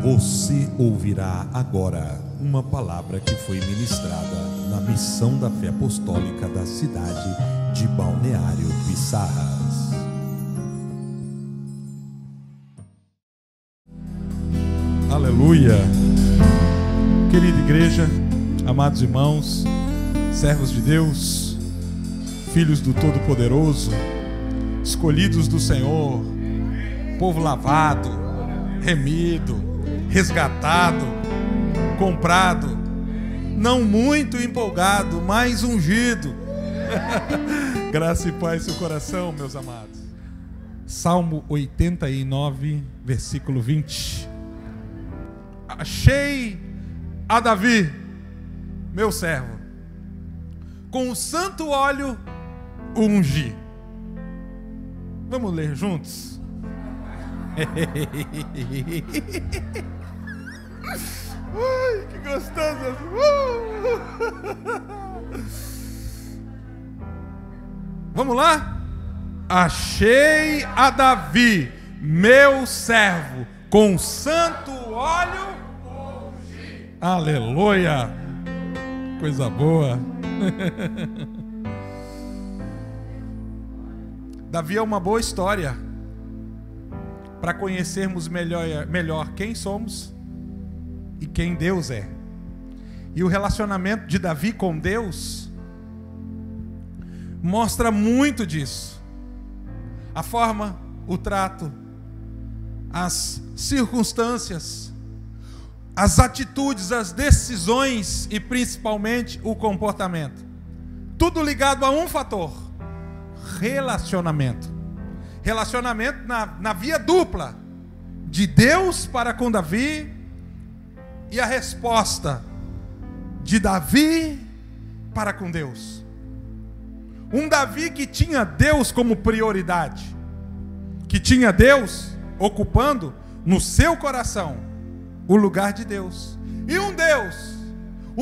Você ouvirá agora uma palavra que foi ministrada na Missão da Fé Apostólica da cidade de Balneário Pissarras. Aleluia! Querida igreja, amados irmãos, servos de Deus, filhos do Todo-Poderoso, escolhidos do Senhor, povo lavado, remido, resgatado, comprado, não muito empolgado, mas ungido. Graça e paz no seu coração, meus amados. Salmo 89, versículo 20. Achei a Davi, meu servo, com o santo óleo o ungi. Vamos ler juntos? Ai, que gostoso! Vamos lá? Achei a Davi, meu servo, com santo óleo. Aleluia! Coisa boa! Davi é uma boa história para conhecermos melhor quem somos e quem Deus é. E o relacionamento de Davi com Deus mostra muito disso. A forma, o trato, as circunstâncias, as atitudes, as decisões e principalmente o comportamento. Tudo ligado a um fator: relacionamento. Relacionamento na via dupla de Deus para com Davi e a resposta de Davi para com Deus. Um Davi que tinha Deus como prioridade, que tinha Deus ocupando no seu coração o lugar de Deus. E um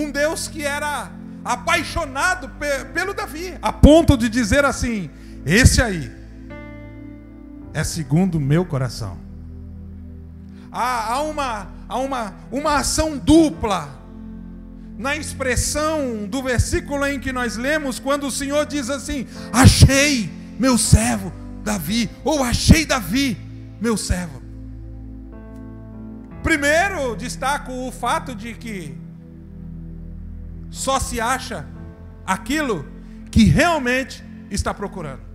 Deus que era apaixonado pelo Davi, a ponto de dizer assim: esse aí é segundo o meu coração. Há uma ação dupla na expressão do versículo em que nós lemos, quando o Senhor diz assim: achei meu servo Davi, ou achei Davi meu servo. Primeiro, destaco o fato de que só se acha aquilo que realmente está procurando.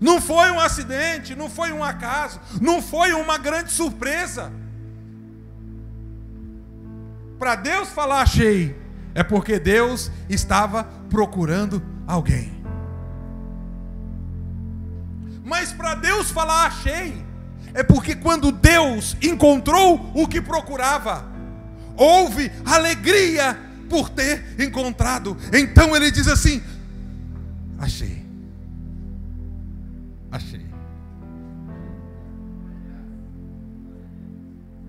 Não foi um acidente, não foi um acaso, não foi uma grande surpresa. Para Deus falar achei, é porque Deus estava procurando alguém. Mas para Deus falar achei, é porque quando Deus encontrou o que procurava, houve alegria por ter encontrado. Então ele diz assim: achei. Achei.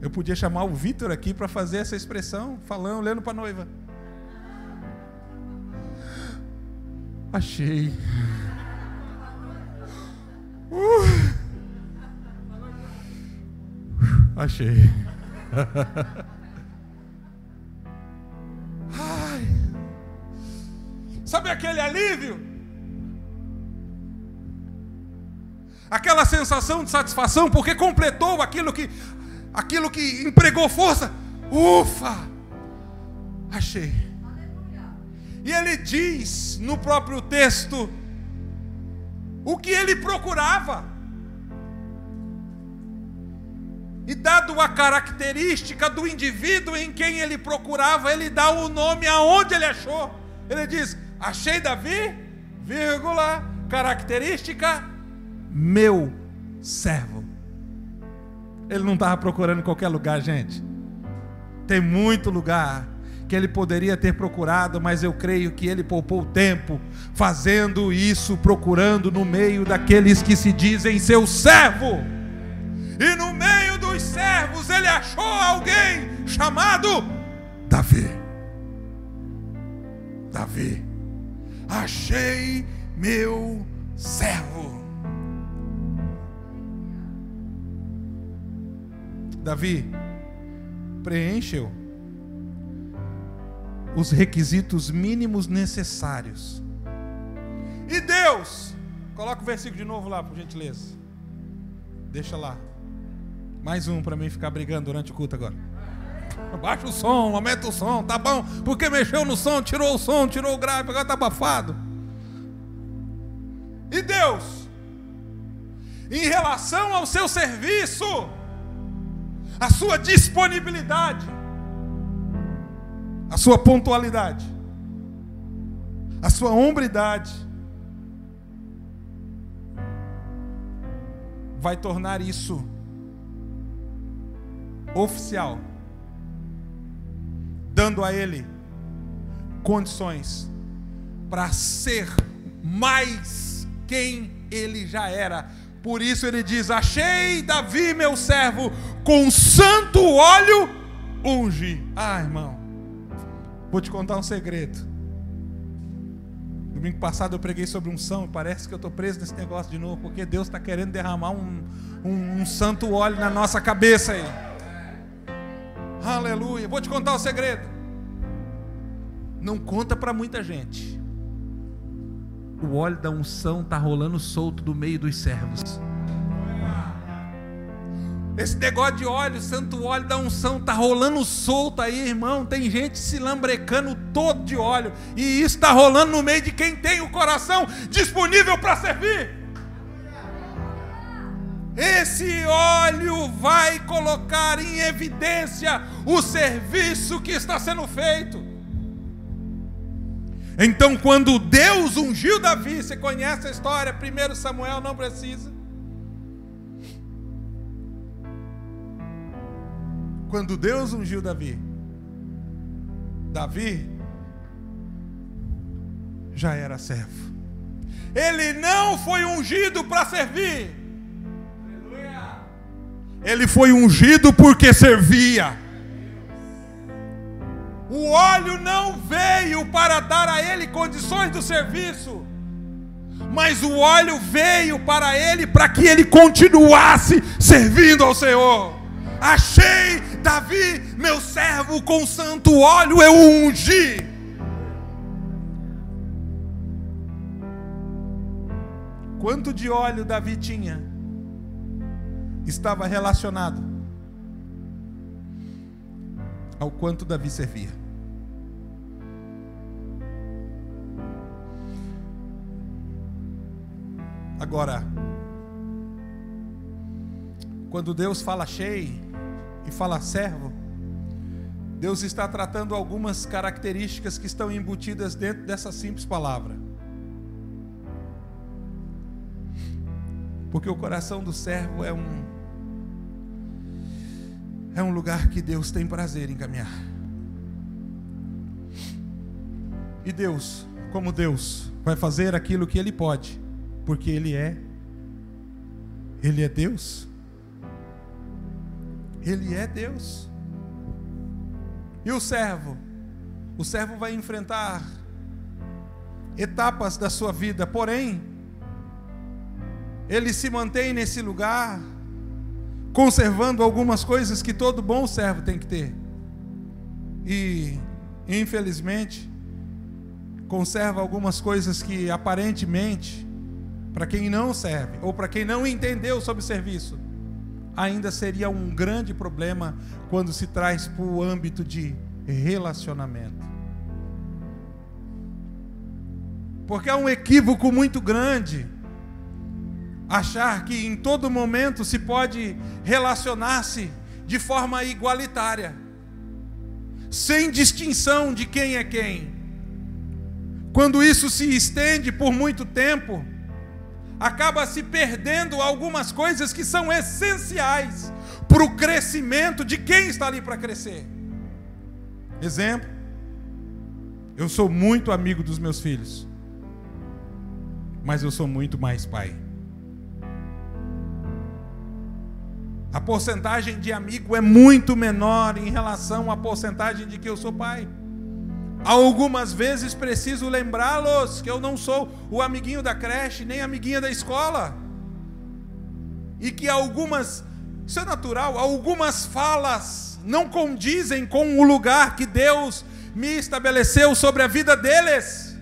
Eu podia chamar o Vitor aqui para fazer essa expressão, falando, olhando para a noiva. Achei. Achei. Ai. Sabe aquele alívio? Aquela sensação de satisfação, porque completou aquilo que empregou força. Ufa! Achei. E ele diz no próprio texto o que ele procurava. E dado a característica do indivíduo em quem ele procurava, ele dá o nome aonde ele achou. Ele diz: achei Davi, vírgula, característica, meu servo. Ele não estava procurando em qualquer lugar, gente. Tem muito lugar que ele poderia ter procurado, mas eu creio que ele poupou tempo fazendo isso, procurando no meio daqueles que se dizem seu servo. E no meio dos servos ele achou alguém chamado Davi. Davi, achei meu servo. Davi preencheu os requisitos mínimos necessários. E Deus, coloca o versículo de novo lá, por gentileza. Deixa lá. Mais um para mim ficar brigando durante o culto agora. Baixa o som, aumenta o som, tá bom? Porque mexeu no som, tirou o grave, agora tá abafado. E Deus, em relação ao seu serviço, a sua disponibilidade, a sua pontualidade, a sua hombridade, vai tornar isso oficial, dando a ele condições para ser mais quem ele já era. Por isso ele diz: achei Davi meu servo, com santo óleo ungi. Ah, irmão, vou te contar um segredo. Domingo passado eu preguei sobre unção, e parece que eu estou preso nesse negócio de novo, porque Deus está querendo derramar um santo óleo na nossa cabeça aí. Aleluia. Vou te contar o segredo. Não conta para muita gente. O óleo da unção está rolando solto do meio dos servos. Esse negócio de óleo, santo óleo da unção, está rolando solto aí, irmão. Tem gente se lambrecando todo de óleo, e isso está rolando no meio de quem tem o coração disponível para servir. Esse óleo vai colocar em evidência o serviço que está sendo feito. Então, quando Deus ungiu Davi, você conhece a história, 1 Samuel, não precisa. Quando Deus ungiu Davi, Davi já era servo. Ele não foi ungido para servir. Ele foi ungido porque servia. O óleo não veio para dar a ele condições do serviço, mas o óleo veio para ele para que ele continuasse servindo ao Senhor. Achei Davi meu servo, com santo óleo eu o ungi. Quanto de óleo Davi tinha estava relacionado ao quanto Davi servia. Agora, quando Deus fala achei e fala servo, Deus está tratando algumas características que estão embutidas dentro dessa simples palavra. Porque o coração do servo é um lugar que Deus tem prazer em caminhar. E Deus, como Deus, vai fazer aquilo que Ele pode, porque Ele é Deus. Ele é Deus. E o servo vai enfrentar etapas da sua vida, porém, ele se mantém nesse lugar, conservando algumas coisas que todo bom servo tem que ter. E, infelizmente, conserva algumas coisas que aparentemente, para quem não serve, ou para quem não entendeu sobre serviço, ainda seria um grande problema quando se traz para o âmbito de relacionamento. Porque é um equívoco muito grande achar que em todo momento se pode relacionar-se de forma igualitária, sem distinção de quem é quem. Quando isso se estende por muito tempo, acaba se perdendo algumas coisas que são essenciais para o crescimento de quem está ali para crescer. Exemplo, eu sou muito amigo dos meus filhos, mas eu sou muito mais pai. A porcentagem de amigo é muito menor em relação à porcentagem de que eu sou pai. Algumas vezes preciso lembrá-los que eu não sou o amiguinho da creche, nem a amiguinha da escola. E que isso é natural, algumas falas não condizem com o lugar que Deus me estabeleceu sobre a vida deles.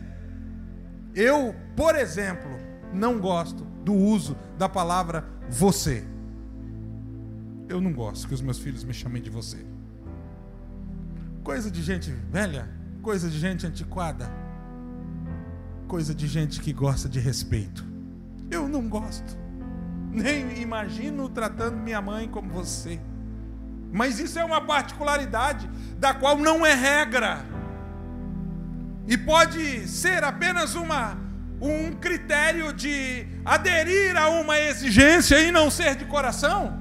Eu, por exemplo, não gosto do uso da palavra você. Eu não gosto que os meus filhos me chamem de você. Coisa de gente velha, coisa de gente antiquada, coisa de gente que gosta de respeito. Eu não gosto. Nem imagino tratando minha mãe como você. Mas isso é uma particularidade da qual não é regra. E pode ser apenas um critério de aderir a uma exigência e não ser de coração.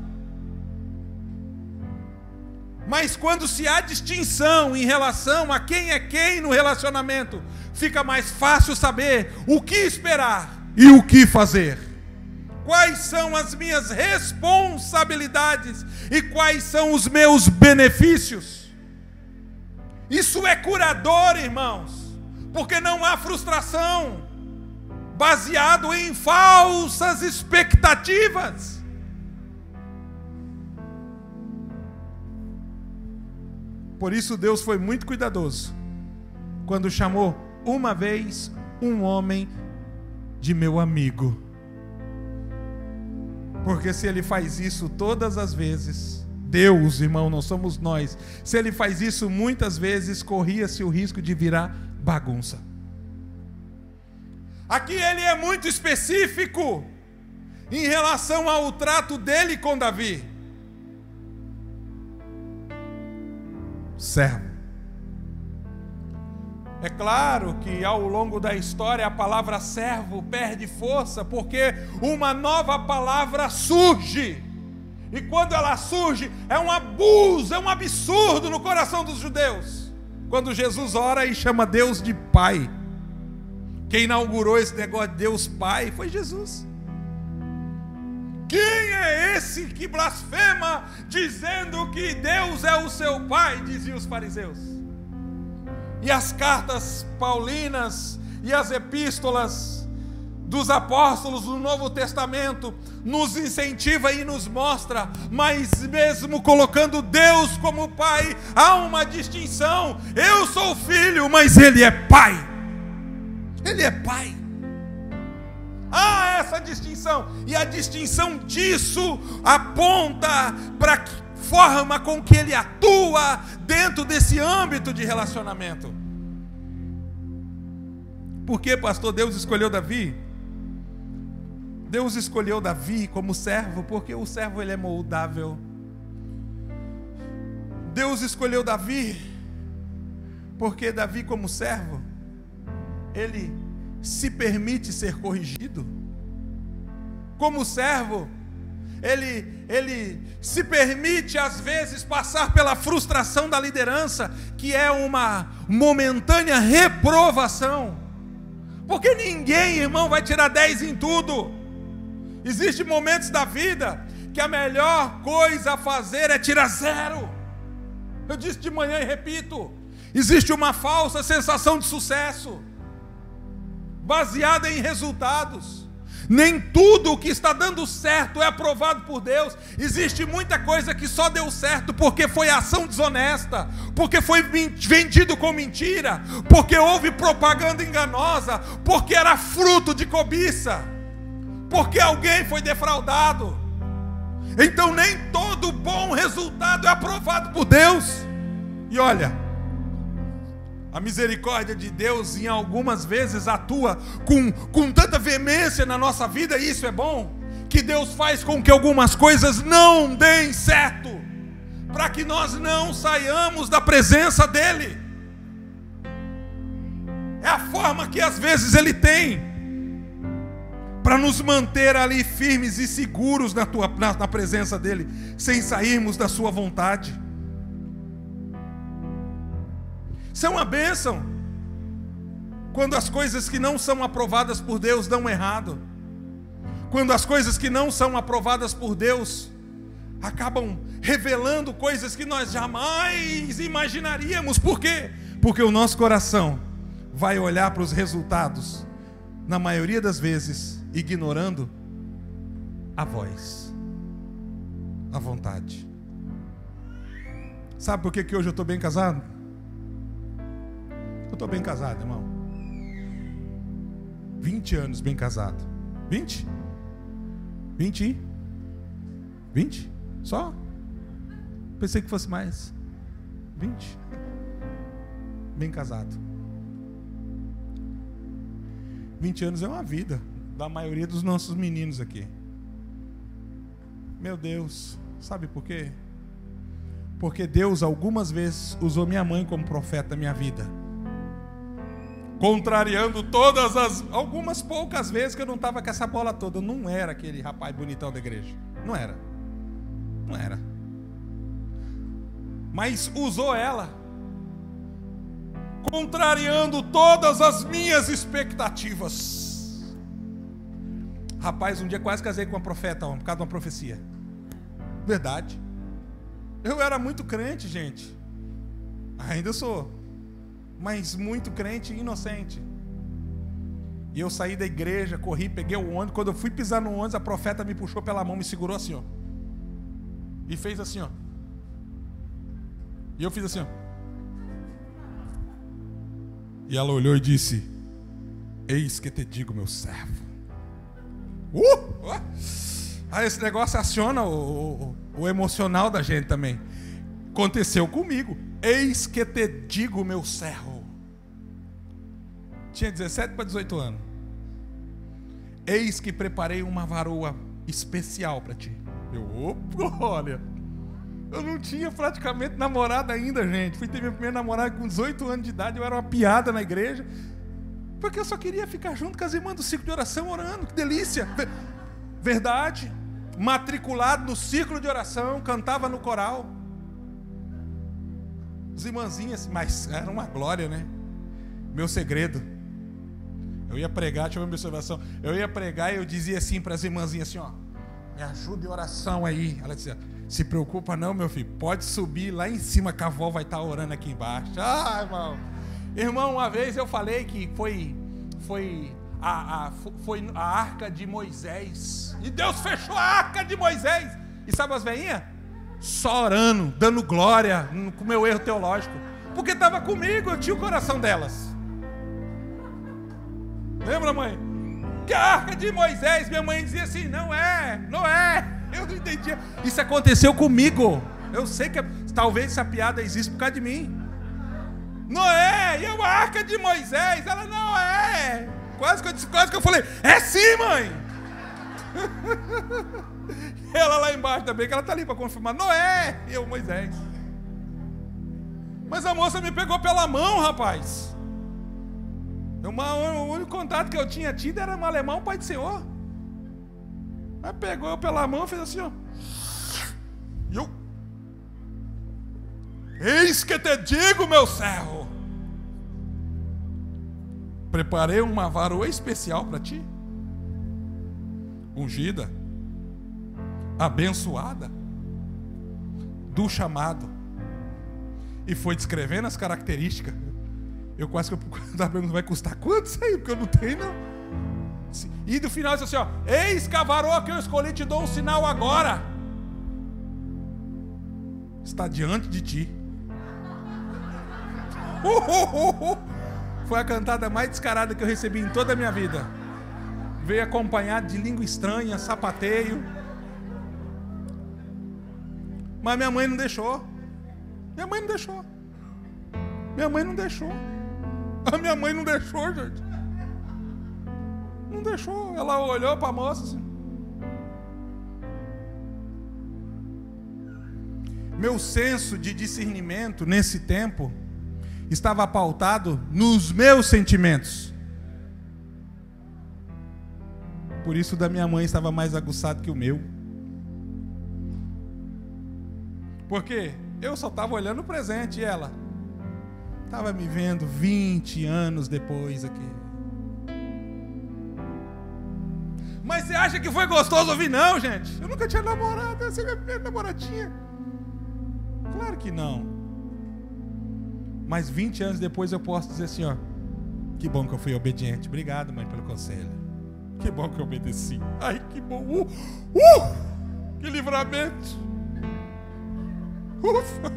Mas quando se há distinção em relação a quem é quem no relacionamento, fica mais fácil saber o que esperar e o que fazer. Quais são as minhas responsabilidades e quais são os meus benefícios? Isso é curador, irmãos, porque não há frustração baseado em falsas expectativas. Por isso Deus foi muito cuidadoso quando chamou uma vez um homem de meu amigo. Porque se ele faz isso todas as vezes, Deus, irmão, não somos nós, se ele faz isso muitas vezes, corria-se o risco de virar bagunça. Aqui ele é muito específico em relação ao trato dele com Davi. Servo. É claro que ao longo da história a palavra servo perde força, porque uma nova palavra surge. E quando ela surge, é um abuso, é um absurdo no coração dos judeus. Quando Jesus ora e chama Deus de Pai. Quem inaugurou esse negócio de Deus Pai foi Jesus. Quem é esse que blasfema dizendo que Deus é o seu Pai? Diziam os fariseus. E as cartas paulinas e as epístolas dos apóstolos do Novo Testamento nos incentiva e nos mostra, mas mesmo colocando Deus como Pai, há uma distinção. Eu sou filho, mas Ele é Pai. Ele é Pai. Há essa distinção, e a distinção disso aponta para que forma com que ele atua dentro desse âmbito de relacionamento. Por que, pastor, Deus escolheu Davi? Deus escolheu Davi como servo porque o servo ele é moldável. Deus escolheu Davi porque Davi como servo ele se permite ser corrigido. Como servo ele se permite às vezes passar pela frustração da liderança, que é uma momentânea reprovação, porque ninguém, irmão, vai tirar 10 em tudo. Existem momentos da vida que a melhor coisa a fazer é tirar 0. Eu disse de manhã e repito, existe uma falsa sensação de sucesso baseada em resultados. Nem tudo o que está dando certo é aprovado por Deus. Existe muita coisa que só deu certo porque foi ação desonesta, porque foi vendido com mentira, porque houve propaganda enganosa, porque era fruto de cobiça, porque alguém foi defraudado. Então nem todo bom resultado é aprovado por Deus. E olha, a misericórdia de Deus em algumas vezes atua com tanta veemência na nossa vida, e isso é bom, que Deus faz com que algumas coisas não deem certo, para que nós não saiamos da presença dEle. É a forma que às vezes Ele tem para nos manter ali firmes e seguros na presença dEle, sem sairmos da sua vontade. Isso é uma bênção quando as coisas que não são aprovadas por Deus dão errado, quando as coisas que não são aprovadas por Deus acabam revelando coisas que nós jamais imaginaríamos. Por quê? Porque o nosso coração vai olhar para os resultados, na maioria das vezes ignorando a voz, a vontade. Sabe por que hoje eu estou bem casado? Eu estou bem casado, irmão. 20 anos bem casado. 20? 20? 20? Só? Pensei que fosse mais. 20? Bem casado. 20 anos é uma vida da maioria dos nossos meninos aqui. Meu Deus, sabe por quê? Porque Deus algumas vezes usou minha mãe como profeta da minha vida, contrariando algumas poucas vezes que eu não estava com essa bola toda. Eu não era aquele rapaz bonitão da igreja. Não era. Mas usou ela, contrariando todas as minhas expectativas. Rapaz, um dia quase casei com uma profeta, por causa de uma profecia. Verdade. Eu era muito crente, gente. Ainda sou. Mas muito crente e inocente. E eu saí da igreja, corri, peguei o ônibus. Quando eu fui pisar no ônibus, a profeta me puxou pela mão, me segurou assim, ó. E fez assim, ó. E eu fiz assim, ó. E ela olhou e disse: eis que te digo, meu servo. Aí esse negócio aciona o emocional da gente também. Aconteceu comigo. Eis que te digo, meu servo. Tinha 17 para 18 anos. Eis que preparei uma varoa especial para ti. Olha, eu não tinha praticamente namorada ainda, gente. Fui ter minha primeira namorada com 18 anos de idade. Eu era uma piada na igreja, porque eu só queria ficar junto com as irmãs do círculo de oração orando. Que delícia. Verdade. Matriculado no círculo de oração, cantava no coral. As irmãzinhas, mas era uma glória, né? Meu segredo. Eu ia pregar, deixa eu ver minha observação. Eu ia pregar e eu dizia assim para as irmãzinhas assim, ó: me ajuda em oração aí. Ela dizia: se preocupa não, meu filho, pode subir lá em cima que a avó vai estar orando aqui embaixo. Ah, irmão. Irmão, uma vez eu falei que foi a arca de Moisés. E Deus fechou a arca de Moisés. E sabe as veinhas? Só orando, dando glória com o meu erro teológico. Porque estava comigo, eu tinha o coração delas. Lembra, mãe? Que a arca de Moisés, minha mãe dizia assim: não é. Eu não entendia. Isso aconteceu comigo. Eu sei que talvez essa piada exista por causa de mim. Noé, e a arca de Moisés? Ela: não é. Quase que eu falei: é sim, mãe. Ela lá embaixo também, que ela está ali para confirmar: Noé, e eu, Moisés. Mas a moça me pegou pela mão, rapaz. O único contato que eu tinha tido era um alemão, pai do Senhor. Ela pegou eu pela mão e fez assim, ó. E eu: eis que te digo, meu servo, preparei uma varoa especial para ti, ungida, abençoada, do chamado. E foi descrevendo as características. Eu quase que estava perguntando: vai custar quanto isso aí? Porque eu não tenho, não. E no final disse assim, ó: eis que a varoa que eu escolhi, te dou um sinal agora. Está diante de ti. Foi a cantada mais descarada que eu recebi em toda a minha vida. Veio acompanhado de língua estranha, sapateio. Mas minha mãe não deixou. A minha mãe não deixou, gente. Não deixou. Ela olhou para a moça assim. Meu senso de discernimento nesse tempo estava pautado nos meus sentimentos. Por isso o da minha mãe estava mais aguçado que o meu. Porque eu só estava olhando o presente e ela estava me vendo 20 anos depois aqui. Mas você acha que foi gostoso ouvir? Não, gente. Eu nunca tinha namorado. Essa é a minha primeira namoradinha. Claro que não. Mas 20 anos depois eu posso dizer assim, ó: que bom que eu fui obediente. Obrigado, mãe, pelo conselho. Que bom que eu obedeci. Ai, que bom. Que livramento. Ufa.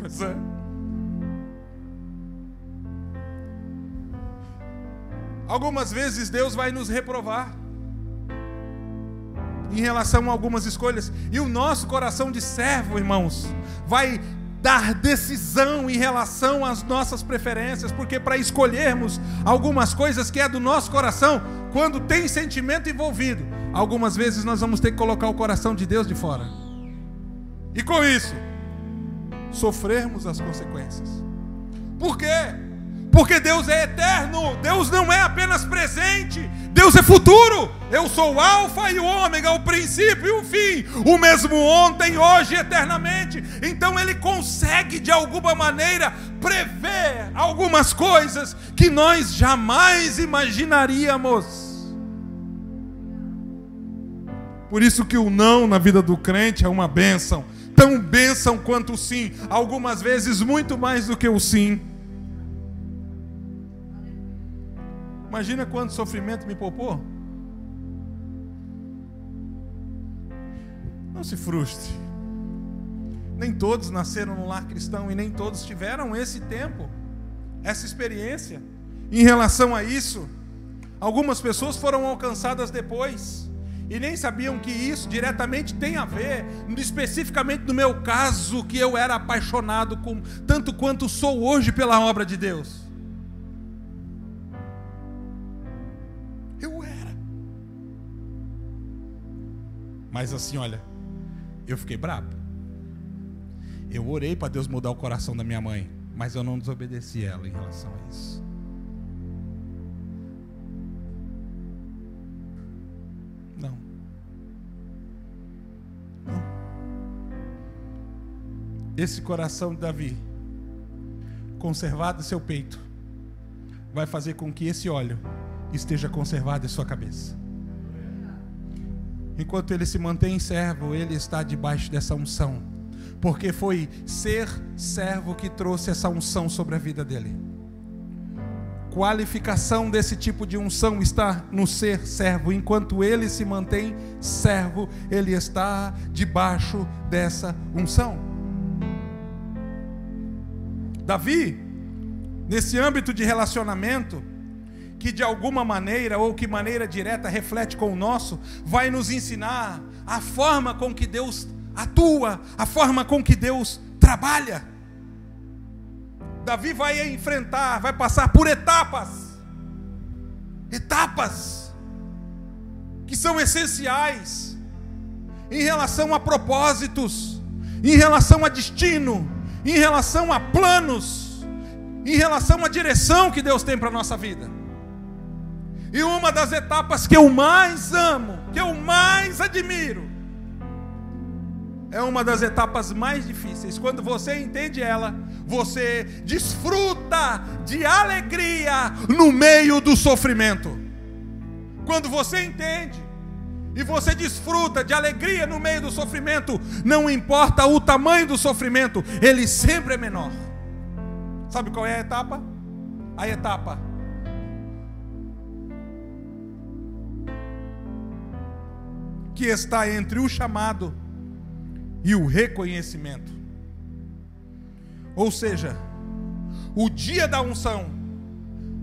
coisa. Algumas vezes Deus vai nos reprovar em relação a algumas escolhas, e o nosso coração de servo, irmãos, vai dar decisão em relação às nossas preferências, porque para escolhermos algumas coisas que é do nosso coração, quando tem sentimento envolvido, algumas vezes nós vamos ter que colocar o coração de Deus de fora, e com isso sofrermos as consequências. Por quê? Porque Deus é eterno, Deus não é apenas presente, Deus é futuro. Eu sou o alfa e o ômega, o princípio e o fim, o mesmo ontem, hoje e eternamente. Então Ele consegue de alguma maneira prever algumas coisas que nós jamais imaginaríamos. Por isso que o não na vida do crente é uma bênção, tão bênção quanto o sim, algumas vezes muito mais do que o sim. Imagina quanto sofrimento me poupou. Não se frustre. Nem todos nasceram no lar cristão e nem todos tiveram esse tempo, essa experiência. Em relação a isso, algumas pessoas foram alcançadas depois e nem sabiam que isso diretamente tem a ver, especificamente no meu caso, que eu era apaixonado tanto quanto sou hoje pela obra de Deus. Eu era. Mas assim, olha, eu fiquei bravo. Eu orei para Deus mudar o coração da minha mãe, mas eu não desobedeci ela em relação a isso. Não. Esse coração de Davi, conservado em seu peito, vai fazer com que esse óleo esteja conservado em sua cabeça. Enquanto ele se mantém servo, ele está debaixo dessa unção, porque foi ser servo que trouxe essa unção sobre a vida dele. Qualificação desse tipo de unção está no ser servo. Enquanto ele se mantém servo, ele está debaixo dessa unção. Davi, nesse âmbito de relacionamento, que de alguma maneira ou que maneira direta reflete com o nosso, vai nos ensinar a forma com que Deus atua, a forma com que Deus trabalha. Davi vai enfrentar, vai passar por etapas que são essenciais em relação a propósitos, em relação a destino, em relação a planos, em relação à direção que Deus tem para a nossa vida. E uma das etapas que eu mais amo, que eu mais admiro, é uma das etapas mais difíceis. Quando você entende ela, você desfruta de alegria no meio do sofrimento. Quando você entende e você desfruta de alegria no meio do sofrimento, não importa o tamanho do sofrimento, ele sempre é menor. Sabe qual é a etapa? A etapa que está entre o chamado e o reconhecimento. Ou seja, o dia da unção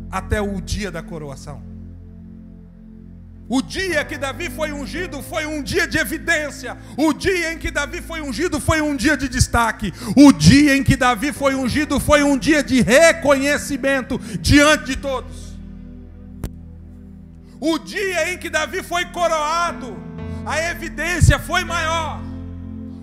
até o dia da coroação. O dia que Davi foi ungido foi um dia de evidência. O dia em que Davi foi ungido foi um dia de destaque. O dia em que Davi foi ungido foi um dia de reconhecimento diante de todos. O dia em que Davi foi coroado, a evidência foi maior,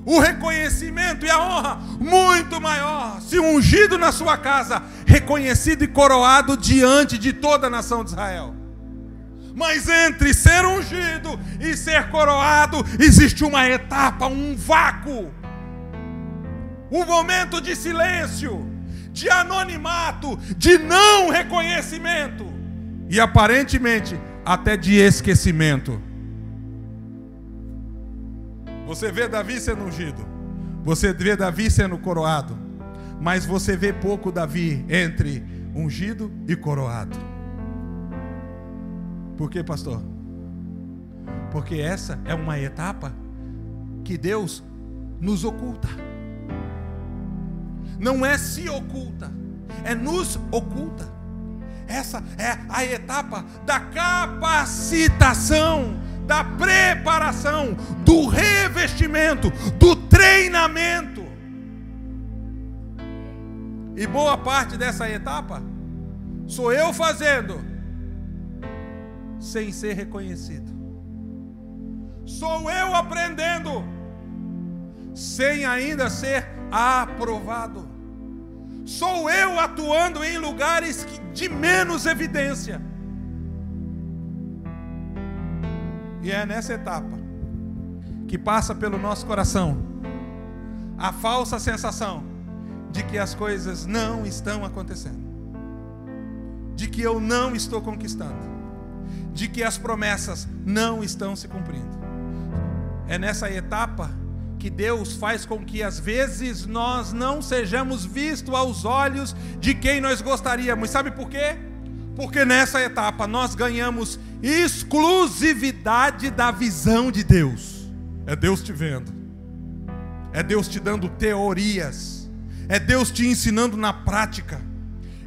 o reconhecimento e a honra muito maior. Se ungido na sua casa, reconhecido e coroado diante de toda a nação de Israel. Mas entre ser ungido e ser coroado, existe uma etapa, um vácuo, um momento de silêncio, de anonimato, de não reconhecimento e aparentemente até de esquecimento. Você vê Davi sendo ungido, você vê Davi sendo coroado, mas você vê pouco Davi entre ungido e coroado. Por quê, pastor? Porque essa é uma etapa que Deus nos oculta. não é se oculta, é nos oculta. Essa é a etapa da capacitação, da preparação, do revestimento, do treinamento. E boa parte dessa etapa sou eu fazendo sem ser reconhecido. Sou eu aprendendo sem ainda ser aprovado. Sou eu atuando em lugares de menos evidência. E é nessa etapa que passa pelo nosso coração a falsa sensação de que as coisas não estão acontecendo, de que eu não estou conquistando, de que as promessas não estão se cumprindo. É nessa etapa que Deus faz com que às vezes nós não sejamos vistos aos olhos de quem nós gostaríamos. Sabe por quê? Porque nessa etapa nós ganhamos exclusividade da visão de Deus. É Deus te vendo, é Deus te dando teorias, é Deus te ensinando na prática,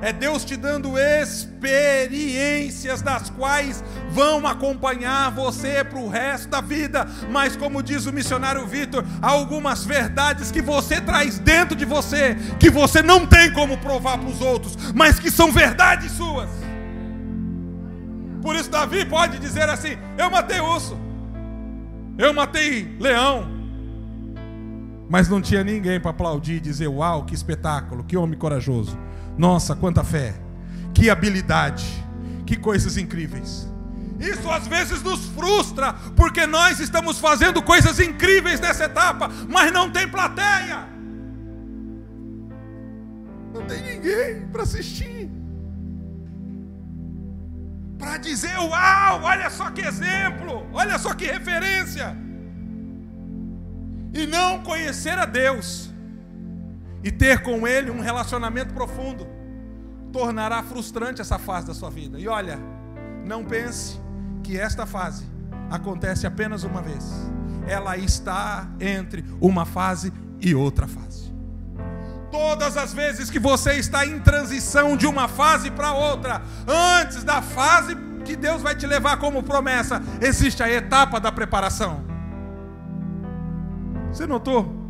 é Deus te dando experiências das quais vão acompanhar você para o resto da vida. Mas como diz o missionário Vitor, há algumas verdades que você traz dentro de você, que você não tem como provar para os outros, mas que são verdades suas. Por isso Davi pode dizer assim: eu matei urso, eu matei leão, mas não tinha ninguém para aplaudir e dizer: uau, que espetáculo, que homem corajoso. Nossa, quanta fé, que habilidade, que coisas incríveis. Isso às vezes nos frustra, porque nós estamos fazendo coisas incríveis nessa etapa, mas não tem plateia, não tem ninguém para assistir, para dizer: uau, olha só que exemplo, olha só que referência. E não conhecer a Deus e ter com Ele um relacionamento profundo tornará frustrante essa fase da sua vida. E olha, não pense que esta fase acontece apenas uma vez. Ela está entre uma fase e outra fase. Todas as vezes que você está em transição de uma fase para outra, antes da fase que Deus vai te levar como promessa, existe a etapa da preparação. Você notou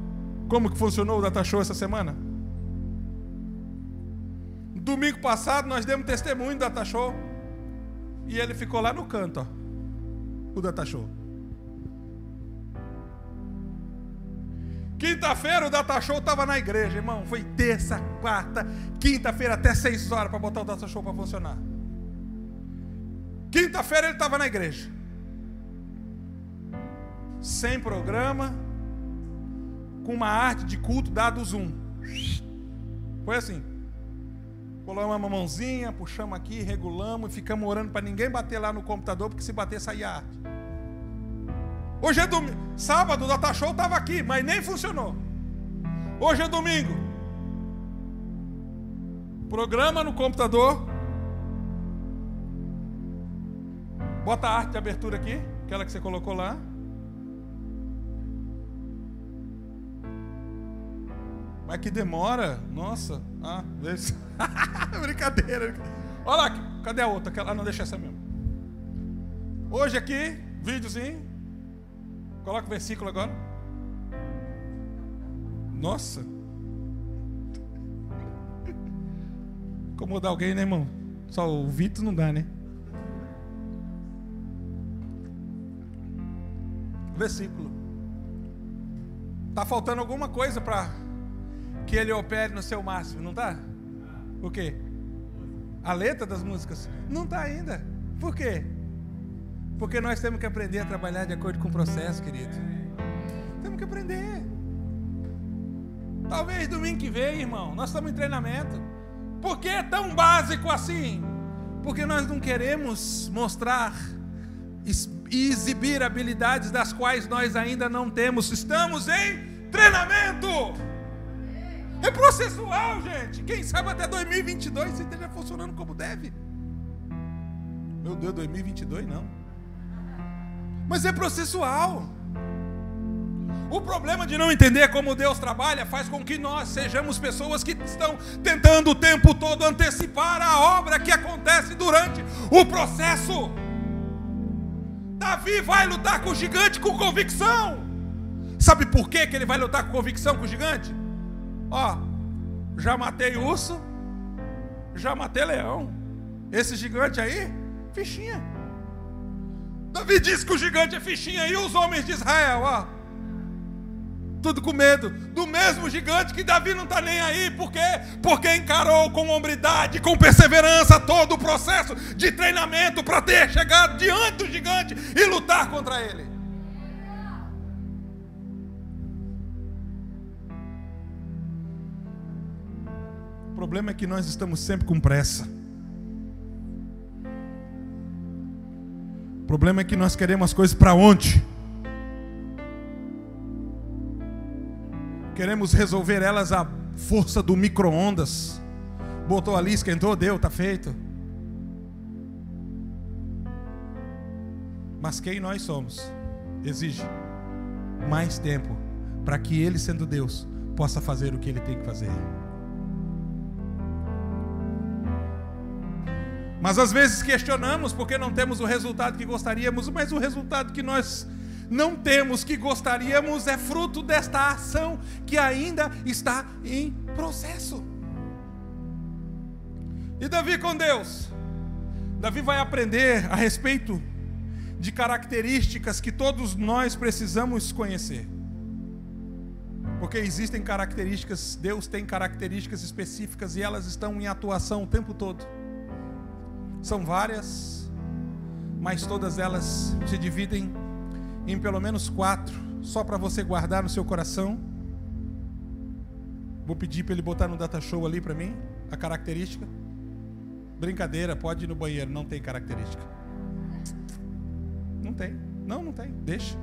como que funcionou o Data Show essa semana? Domingo passado nós demos testemunho do Data Show e ele ficou lá no canto, ó, o Data Show. Quinta-feira o Data Show estava na igreja, irmão. Foi terça, quarta, quinta-feira até 6 horas para botar o Data Show para funcionar. Quinta-feira ele estava na igreja, sem programa, com uma arte de culto dado o zoom. Foi assim. Colamos uma mãozinha, puxamos aqui, regulamos e ficamos orando para ninguém bater lá no computador, porque se bater saía a arte. Hoje é domingo. Sábado o Data Show estava aqui, mas nem funcionou. Hoje é domingo. Programa no computador. Bota a arte de abertura aqui, aquela que você colocou lá. Mas que demora, nossa. Brincadeira. Olha lá, cadê a outra? Aquela, não, deixa essa mesmo. Hoje aqui, videozinho. Coloca o versículo agora. Nossa. Incomodar alguém, né, irmão? Só o Vitor não dá, né? Versículo. Tá faltando alguma coisa para que ele opere no seu máximo, não tá? O quê? A letra das músicas? Não tá ainda. Por quê? Porque nós temos que aprender a trabalhar de acordo com o processo, querido. Temos que aprender. Talvez domingo que vem, irmão, nós estamos em treinamento. Por que é tão básico assim? Porque nós não queremos mostrar e exibir habilidades das quais nós ainda não temos. Estamos em treinamento. É processual, gente. Quem sabe até 2022 você esteja funcionando como deve. Meu Deus, 2022 não. Mas é processual. O problema de não entender como Deus trabalha faz com que nós sejamos pessoas que estão tentando o tempo todo antecipar a obra que acontece durante o processo. Davi vai lutar com o gigante com convicção. Sabe por que ele vai lutar com convicção com o gigante? Ó, já matei urso, já matei leão. Esse gigante aí, fichinha. Davi diz que o gigante é fichinha. E os homens de Israel, ó, tudo com medo do mesmo gigante que Davi não está nem aí. Por quê? Porque encarou com hombridade, com perseverança todo o processo de treinamento para ter chegado diante do gigante e lutar contra ele. O problema é que nós estamos sempre com pressa. O problema é que nós queremos as coisas para ontem. Queremos resolver elas à força do micro-ondas. Botou ali, esquentou, deu, está feito. Mas quem nós somos exige mais tempo para que Ele, sendo Deus, possa fazer o que Ele tem que fazer. Mas às vezes questionamos porque não temos o resultado que gostaríamos, mas o resultado que nós não temos, que gostaríamos, é fruto desta ação que ainda está em processo. E Davi com Deus, Davi vai aprender a respeito de características que todos nós precisamos conhecer. Porque existem características, Deus tem características específicas e elas estão em atuação o tempo todo. São várias, mas todas elas se dividem em pelo menos 4, só para você guardar no seu coração. Vou pedir para ele botar no data show ali para mim, a característica. Brincadeira, pode ir no banheiro, não tem característica. Não tem, não tem, deixa.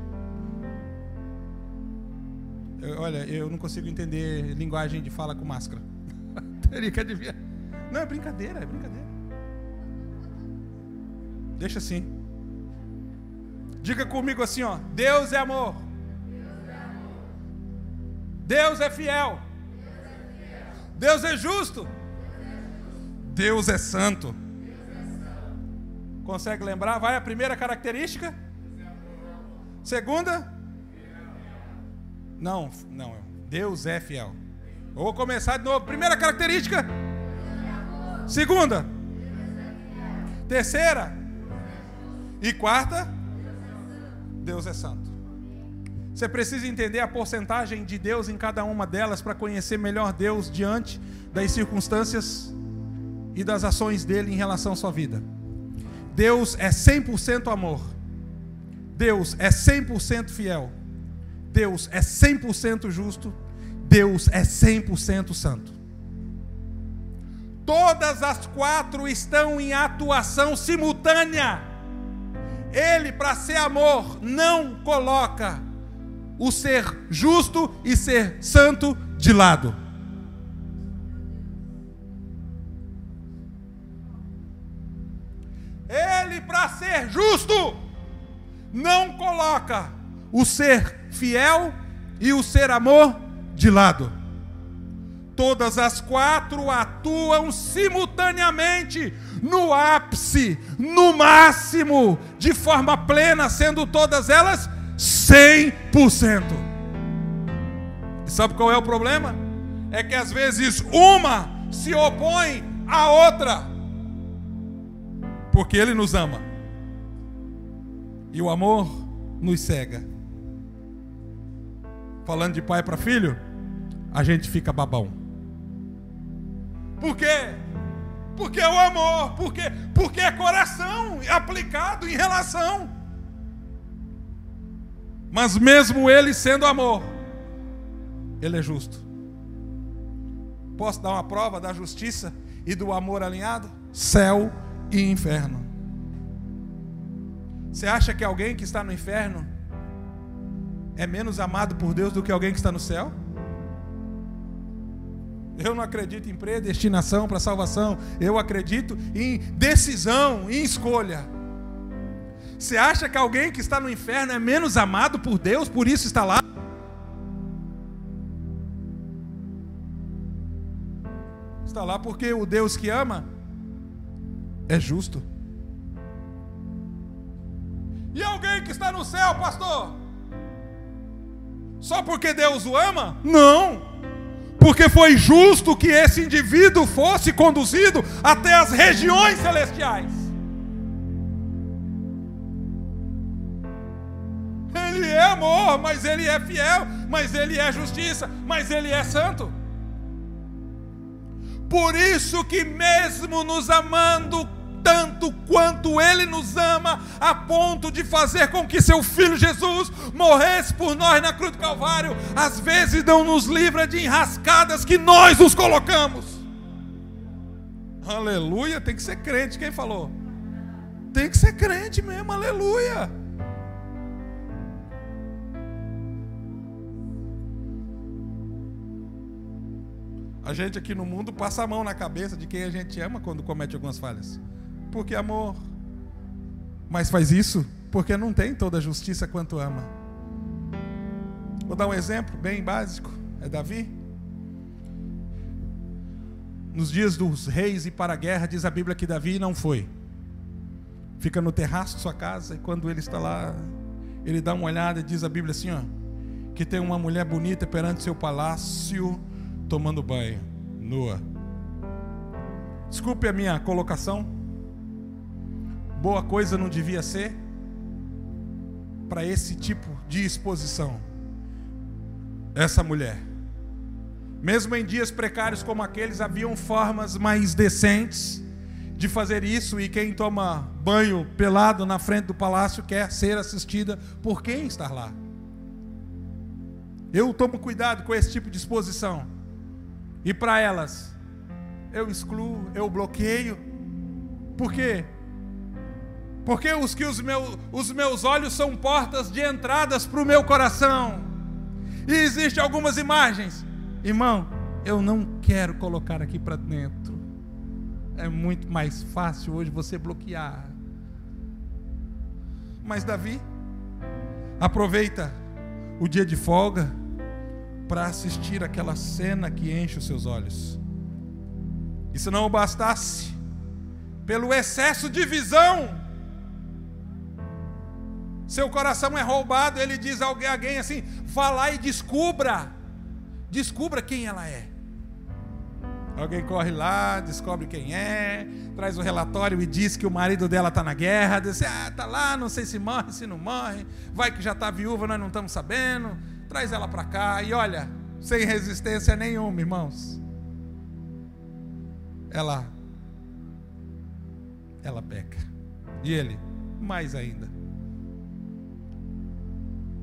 Olha, eu não consigo entender linguagem de fala com máscara. Teria que adivinhar. Não, é brincadeira, é brincadeira. Deixa assim. Diga comigo assim, ó: Deus é amor. Deus é fiel. Deus é justo. Deus é santo. Consegue lembrar? Vai a primeira característica? Segunda? Não. Deus é fiel. Eu vou começar de novo. Primeira característica? Segunda? Terceira? E quarta? Deus é santo. Você precisa entender a porcentagem de Deus em cada uma delas para conhecer melhor Deus diante das circunstâncias e das ações dele em relação à sua vida. Deus é 100% amor. Deus é 100% fiel. Deus é 100% justo. Deus é 100% santo. Todas as 4 estão em atuação simultânea. Ele, para ser amor, não coloca o ser justo e ser santo de lado. Ele, para ser justo, não coloca o ser fiel e o ser amor de lado. Todas as 4 atuam simultaneamente, no ápice, no máximo, de forma plena, sendo todas elas 100%. E sabe qual é o problema? É que às vezes uma se opõe à outra, porque Ele nos ama e o amor nos cega. Falando de pai para filho, a gente fica babão. Por quê? Porque é o amor, porque é coração aplicado em relação. Mas mesmo Ele sendo amor, Ele é justo. Posso dar uma prova da justiça e do amor alinhado? Céu e inferno. Você acha que alguém que está no inferno é menos amado por Deus do que alguém que está no céu? Eu não acredito em predestinação para salvação. Eu acredito em decisão, em escolha. Você acha que alguém que está no inferno é menos amado por Deus, por isso está lá? Está lá porque o Deus que ama é justo. E alguém que está no céu, pastor? Só porque Deus o ama? Não! Porque foi justo que esse indivíduo fosse conduzido até as regiões celestiais. Ele é amor, mas Ele é fiel, mas Ele é justiça, mas Ele é santo. Por isso que mesmo nos amando tanto quanto Ele nos ama, a ponto de fazer com que seu Filho Jesus morresse por nós na cruz do Calvário, às vezes não nos livra de enrascadas que nós nos colocamos. Aleluia, tem que ser crente, quem falou? Tem que ser crente mesmo, aleluia. A gente aqui no mundo passa a mão na cabeça de quem a gente ama quando comete algumas falhas. Porque amor. Mas faz isso porque não tem toda a justiça quanto ama. Vou dar um exemplo bem básico. É Davi. Nos dias dos reis e para a guerra, diz a Bíblia que Davi não foi. Fica no terraço de sua casa e quando ele está lá, ele dá uma olhada e diz a Bíblia assim, ó, que tem uma mulher bonita perante seu palácio tomando banho, nua. Desculpe a minha colocação. Boa coisa não devia ser para esse tipo de exposição. Essa mulher, mesmo em dias precários como aqueles, haviam formas mais decentes de fazer isso, e quem toma banho pelado na frente do palácio quer ser assistida por quem está lá. Eu tomo cuidado com esse tipo de exposição. E para elas, eu excluo, eu bloqueio. Por quê? Porque os meus olhos são portas de entradas para o meu coração. E existem algumas imagens, irmão, eu não quero colocar aqui para dentro. É muito mais fácil hoje você bloquear. Mas Davi aproveita o dia de folga para assistir aquela cena que enche os seus olhos. E se não bastasse, pelo excesso de visão, seu coração é roubado. Ele diz a alguém assim: vá lá e descubra quem ela é. Alguém corre lá, descobre quem é, traz o relatório e diz que o marido dela está na guerra. Diz: está lá, não sei se morre, se não morre, vai que já está viúva, nós não estamos sabendo. Traz ela para cá. E olha, sem resistência nenhuma, irmãos, ela peca. E ele, mais ainda.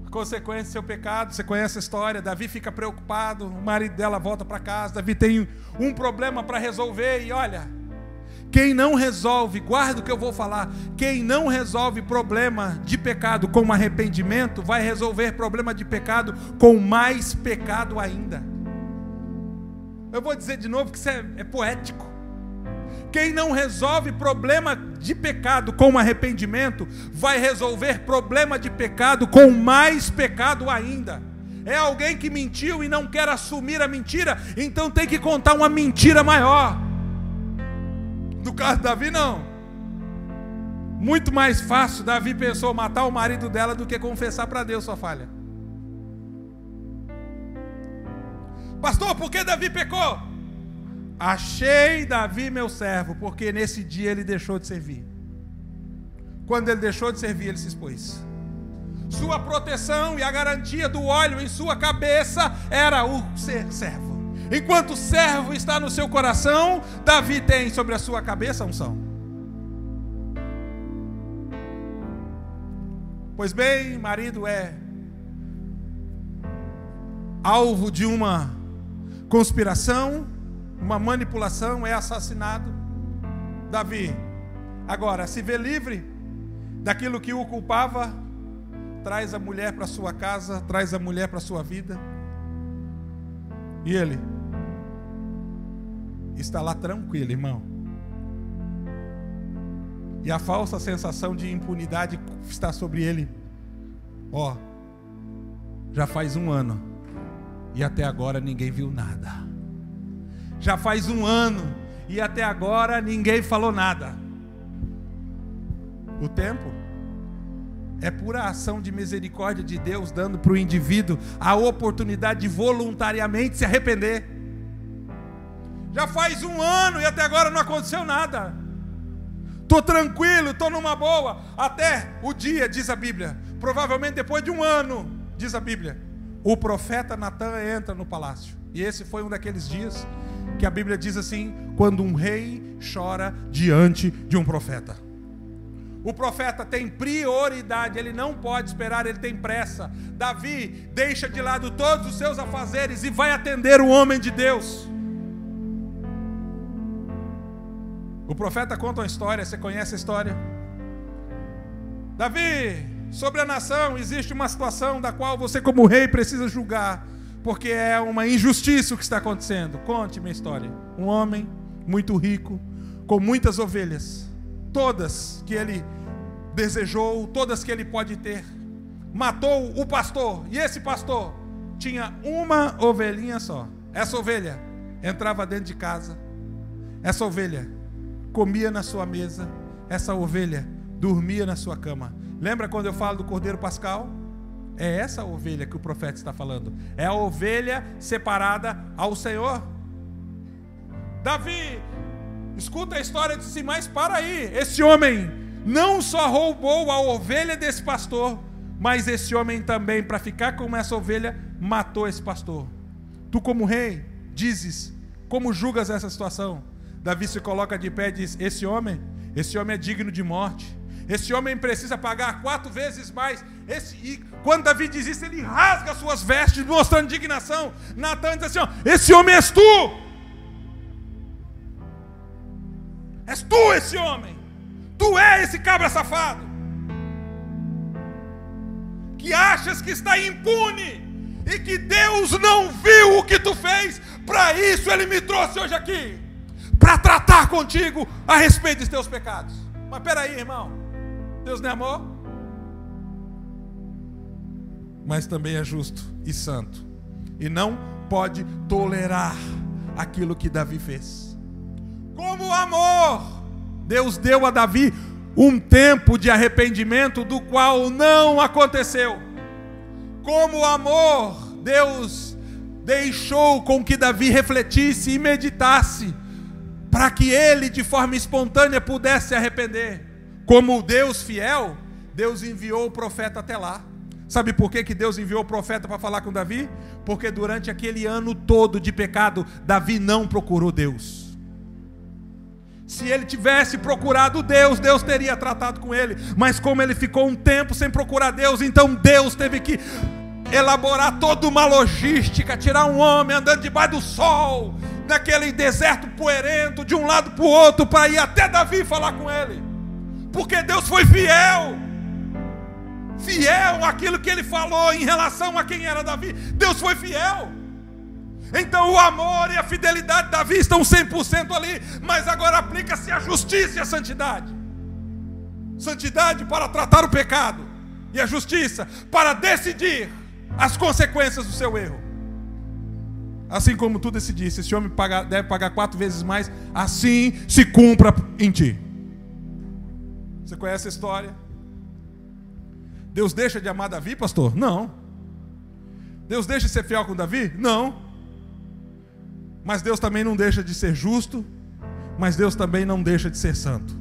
A consequência do seu pecado, você conhece a história. Davi fica preocupado, o marido dela volta para casa. Davi tem um problema para resolver. E olha, quem não resolve, guarda o que eu vou falar, quem não resolve problema de pecado com arrependimento, vai resolver problema de pecado com mais pecado ainda. Eu vou dizer de novo que isso é poético. Quem não resolve problema de pecado com arrependimento, vai resolver problema de pecado com mais pecado ainda. É alguém que mentiu e não quer assumir a mentira, então tem que contar uma mentira maior. No caso de Davi, não. Muito mais fácil, Davi pensou matar o marido dela do que confessar para Deus sua falha. Pastor, por que Davi pecou? Achei Davi meu servo, porque nesse dia ele deixou de servir. Quando ele deixou de servir, ele se expôs. Sua proteção e a garantia do óleo em sua cabeça era o ser servo. Enquanto o servo está no seu coração, Davi tem sobre a sua cabeça a unção. Pois bem, marido é alvo de uma conspiração, uma manipulação, é assassinado. Davi agora se vê livre daquilo que o culpava, traz a mulher para sua casa, traz a mulher para sua vida, e ele está lá tranquilo, irmão. E a falsa sensação de impunidade está sobre ele. Ó, já faz 1 ano e até agora ninguém viu nada. Já faz 1 ano e até agora ninguém falou nada. O tempo é pura ação de misericórdia de Deus, dando para o indivíduo a oportunidade de voluntariamente se arrepender. Já faz 1 ano e até agora não aconteceu nada. Estou tranquilo, estou numa boa. Até o dia, diz a Bíblia, provavelmente depois de 1 ano, diz a Bíblia, o profeta Natan entra no palácio. E esse foi um daqueles dias que a Bíblia diz assim, quando um rei chora diante de um profeta. O profeta tem prioridade, ele não pode esperar, ele tem pressa. Davi deixa de lado todos os seus afazeres e vai atender o homem de Deus. O profeta conta uma história, você conhece a história? Davi, sobre a nação existe uma situação da qual você como rei precisa julgar, porque é uma injustiça o que está acontecendo. Conte minha história. Um homem muito rico, com muitas ovelhas, todas que ele desejou, todas que ele pode ter, matou o pastor, e esse pastor tinha uma ovelhinha só. Essa ovelha entrava dentro de casa, essa ovelha comia na sua mesa, essa ovelha dormia na sua cama. Lembra quando eu falo do Cordeiro Pascal? É essa ovelha que o profeta está falando. É a ovelha separada ao Senhor. Davi, escuta a história e disse, mas para aí, esse homem não só roubou a ovelha desse pastor, mas esse homem também, para ficar com essa ovelha, matou esse pastor. Tu como rei, dizes, como julgas essa situação? Davi se coloca de pé e diz, esse homem é digno de morte. Esse homem precisa pagar 4 vezes mais. E quando Davi diz isso, ele rasga suas vestes, mostrando indignação. Natan diz assim, ó, esse homem és tu. És tu esse homem. Tu é esse cabra safado, que achas que está impune e que Deus não viu o que tu fez. Para isso ele me trouxe hoje aqui, para tratar contigo a respeito dos teus pecados. Mas peraí, irmão, Deus não é amor? Mas também é justo e santo, e não pode tolerar aquilo que Davi fez. Como amor, Deus deu a Davi um tempo de arrependimento, do qual não aconteceu. Como amor, Deus deixou com que Davi refletisse e meditasse, para que ele de forma espontânea pudesse se arrepender. Como Deus fiel, Deus enviou o profeta até lá. Sabe por que Deus enviou o profeta para falar com Davi? Porque durante aquele ano todo de pecado, Davi não procurou Deus. Se ele tivesse procurado Deus, Deus teria tratado com ele. Mas como ele ficou um tempo sem procurar Deus, então Deus teve que elaborar toda uma logística, tirar um homem andando debaixo do sol, naquele deserto poeirento, de um lado para o outro, para ir até Davi falar com ele. Porque Deus foi fiel àquilo que ele falou em relação a quem era Davi. Deus foi fiel. Então o amor e a fidelidade de Davi estão 100% ali, mas agora aplica-se a justiça e a santidade. Santidade para tratar o pecado, e a justiça para decidir as consequências do seu erro. Assim como tu decidiste, esse homem deve pagar 4 vezes mais, assim se cumpra em ti. Você conhece a história? Deus deixa de amar Davi, pastor? Não. Deus deixa de ser fiel com Davi? Não. Mas Deus também não deixa de ser justo, mas Deus também não deixa de ser santo.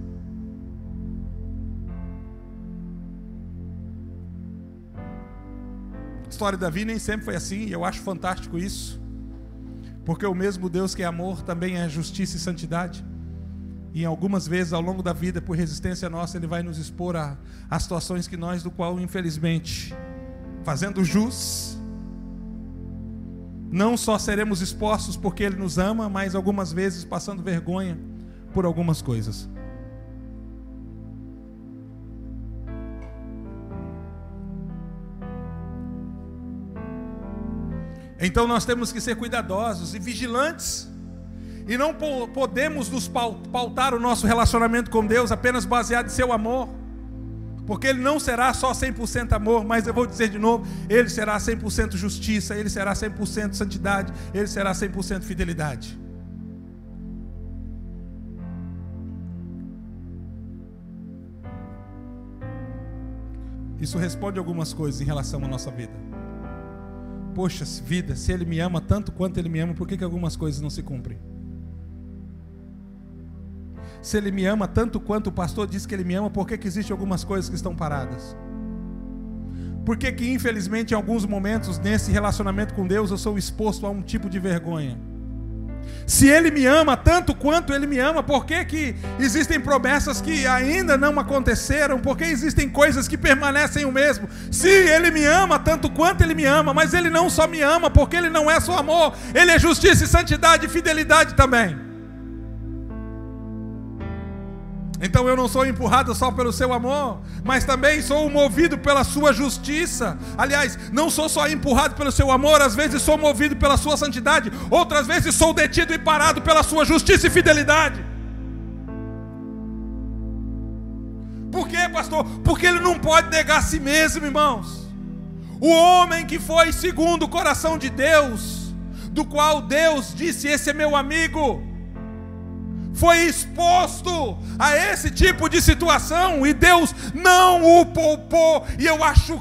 A história de Davi nem sempre foi assim, e eu acho fantástico isso, porque o mesmo Deus que é amor também é justiça e santidade. E algumas vezes ao longo da vida, por resistência nossa, Ele vai nos expor a situações que nós, do qual infelizmente, fazendo jus, não só seremos expostos porque Ele nos ama, mas algumas vezes passando vergonha por algumas coisas. Então nós temos que ser cuidadosos e vigilantes, e não podemos nos pautar o nosso relacionamento com Deus apenas baseado em seu amor, porque Ele não será só 100% amor, mas eu vou dizer de novo, Ele será 100% justiça, Ele será 100% santidade, Ele será 100% fidelidade. Isso responde algumas coisas em relação à nossa vida. Poxa vida, se Ele me ama tanto quanto Ele me ama, por que algumas coisas não se cumprem? Se Ele me ama tanto quanto o pastor diz que Ele me ama, por que existem algumas coisas que estão paradas? Por que infelizmente em alguns momentos nesse relacionamento com Deus eu sou exposto a um tipo de vergonha? Se Ele me ama tanto quanto Ele me ama, por que existem promessas que ainda não aconteceram? Por que existem coisas que permanecem o mesmo? Se Ele me ama tanto quanto Ele me ama, mas Ele não só me ama, porque Ele não é só amor, Ele é justiça e santidade e fidelidade também. Então eu não sou empurrado só pelo seu amor, mas também sou movido pela sua justiça. Aliás, não sou só empurrado pelo seu amor, às vezes sou movido pela sua santidade, outras vezes sou detido e parado pela sua justiça e fidelidade. Por quê, pastor? Porque ele não pode negar a si mesmo, irmãos. O homem que foi segundo o coração de Deus, do qual Deus disse: esse é meu amigo, foi exposto a esse tipo de situação e Deus não o poupou. E eu acho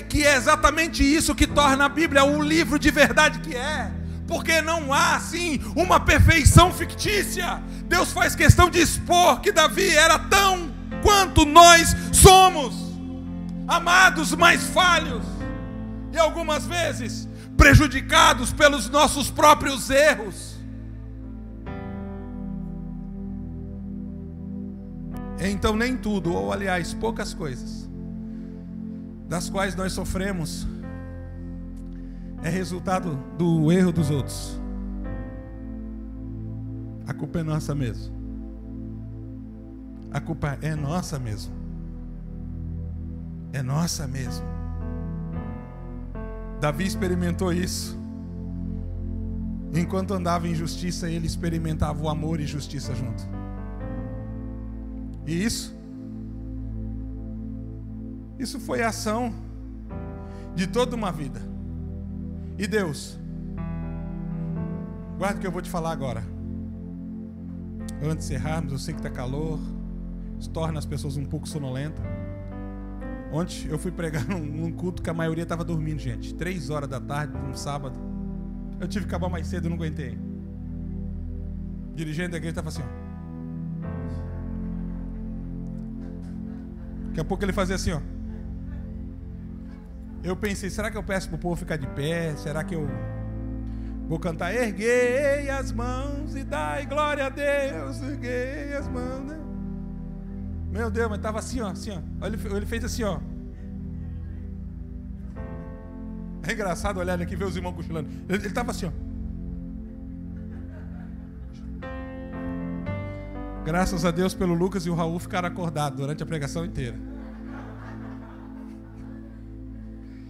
que é exatamente isso que torna a Bíblia o livro de verdade que é. Porque não há assim uma perfeição fictícia. Deus faz questão de expor que Davi era tão quanto nós somos, amados, mas falhos, e algumas vezes prejudicados pelos nossos próprios erros. Então nem tudo, ou aliás, poucas coisas das quais nós sofremos é resultado do erro dos outros. A culpa é nossa mesmo. A culpa é nossa mesmo. É nossa mesmo. Davi experimentou isso. Enquanto andava em justiça, ele experimentava o amor e justiça junto. E isso foi a ação de toda uma vida. E Deus, guarda o que eu vou te falar agora. Antes de encerrarmos, eu sei que está calor, isso torna as pessoas um pouco sonolentas. Ontem eu fui pregar num culto que a maioria estava dormindo, gente. 3 horas da tarde, num sábado. Eu tive que acabar mais cedo, eu não aguentei. O dirigente da igreja estava assim, ó. Daqui a pouco ele fazia assim, ó. Eu pensei, será que eu peço para o povo ficar de pé? Será que eu vou cantar? Erguei as mãos e dai glória a Deus. Erguei as mãos, né? Meu Deus, mas estava assim, ó, assim, ó. Ele fez assim, ó. É engraçado olhar aqui e ver os irmãos cochilando. Ele estava assim, ó. Graças a Deus pelo Lucas e o Raul ficaram acordados durante a pregação inteira.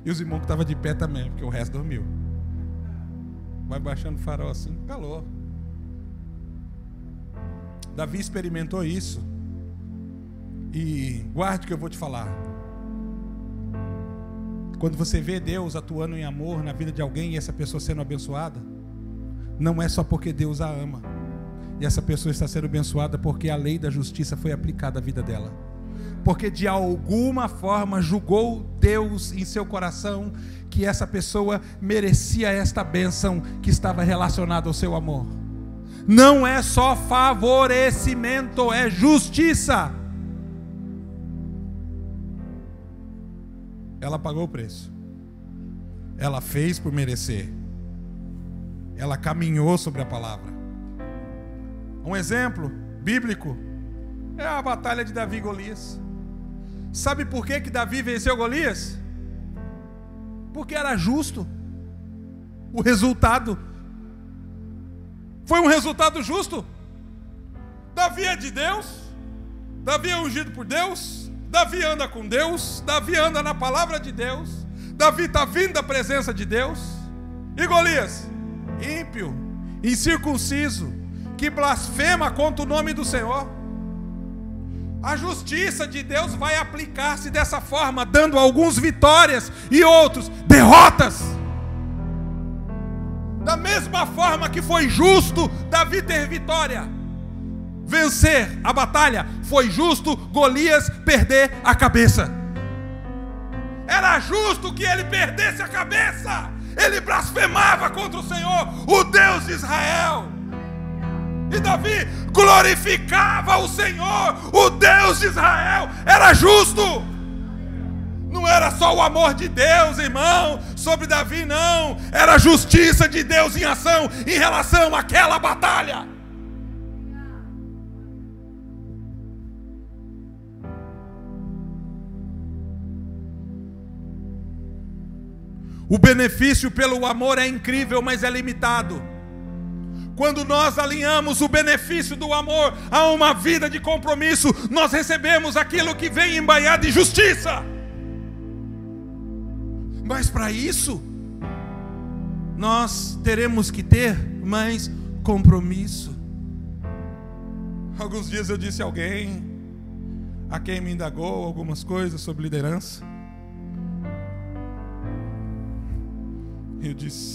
E os irmãos que estavam de pé também, porque o resto dormiu. Vai baixando o farol assim, calor. Davi experimentou isso. E guarde o que eu vou te falar. Quando você vê Deus atuando em amor na vida de alguém e essa pessoa sendo abençoada, não é só porque Deus a ama. E essa pessoa está sendo abençoada porque a lei da justiça foi aplicada à vida dela. Porque de alguma forma julgou Deus em seu coração que essa pessoa merecia esta bênção que estava relacionada ao seu amor. Não é só favorecimento, é justiça. Ela pagou o preço. Ela fez por merecer. Ela caminhou sobre a palavra. Um exemplo bíblico é a batalha de Davi e Golias. Sabe por que Davi venceu Golias? Porque era justo. O resultado foi um resultado justo. Davi é de Deus. Davi é ungido por Deus. Davi anda com Deus. Davi anda na palavra de Deus. Davi está vindo da presença de Deus. E Golias? Ímpio, incircunciso, que blasfema contra o nome do Senhor. A justiça de Deus vai aplicar-se dessa forma, dando alguns vitórias e outros derrotas. Da mesma forma que foi justo Davi ter vitória, vencer a batalha, foi justo Golias perder a cabeça. era justo que ele perdesse a cabeça. Ele blasfemava contra o Senhor, o Deus de Israel. E Davi glorificava o Senhor, o Deus de Israel. Era justo. Não era só o amor de Deus, irmão, sobre Davi, não. Era a justiça de Deus em ação em relação àquela batalha. O benefício pelo amor é incrível, mas é limitado. Quando nós alinhamos o benefício do amor a uma vida de compromisso, nós recebemos aquilo que vem embanhado em justiça. Mas para isso, nós teremos que ter mais compromisso. Alguns dias eu disse a alguém, a quem me indagou algumas coisas sobre liderança.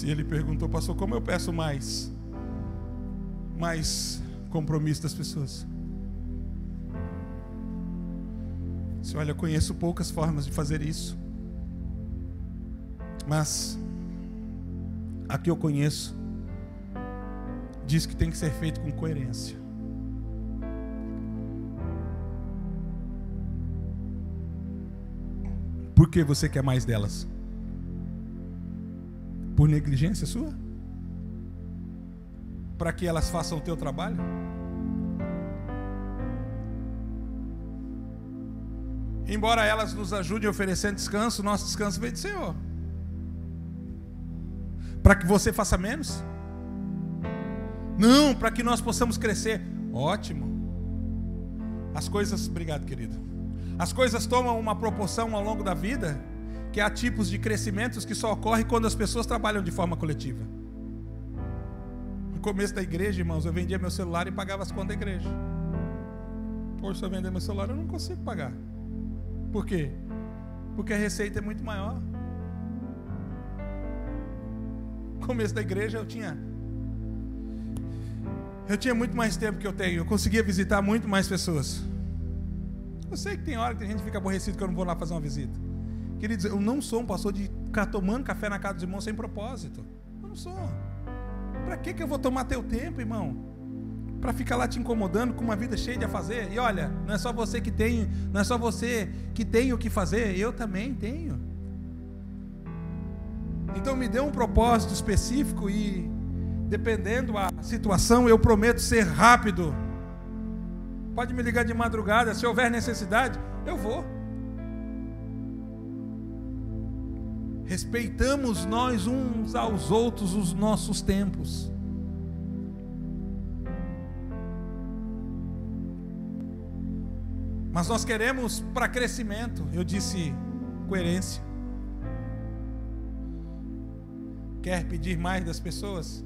Ele perguntou, pastor, como eu peço mais compromisso das pessoas? Disse, olha, eu conheço poucas formas de fazer isso, mas a que eu conheço diz que tem que ser feito com coerência. Por que você quer mais delas? Por negligência sua? Para que elas façam o teu trabalho? Embora elas nos ajudem oferecendo descanso, nosso descanso vem do Senhor. Para que você faça menos? Não, para que nós possamos crescer. Ótimo. As coisas, obrigado, querido. As coisas tomam uma proporção ao longo da vida, que há tipos de crescimentos que só ocorrem quando as pessoas trabalham de forma coletiva. No começo da igreja, irmãos, eu vendia meu celular e pagava as contas da igreja. Hoje, se eu vender meu celular, eu não consigo pagar. Por quê? Porque a receita é muito maior. No começo da igreja eu tinha muito mais tempo que eu tenho. Eu conseguia visitar muito mais pessoas. Eu sei que tem hora que a gente fica aborrecido que eu não vou lá fazer uma visita. Queridos, eu não sou um pastor de ficar tomando café na casa dos irmãos sem propósito. Eu não sou. Para que eu vou tomar teu tempo, irmão? Para ficar lá te incomodando com uma vida cheia de a fazer? E olha, não é só você que tem, não é só você que tem o que fazer, eu também tenho. Então me dê um propósito específico e, dependendo da situação, eu prometo ser rápido. Pode me ligar de madrugada, se houver necessidade, eu vou. Respeitamos nós uns aos outros os nossos tempos. Mas nós queremos para crescimento. Eu disse coerência. Quer pedir mais das pessoas?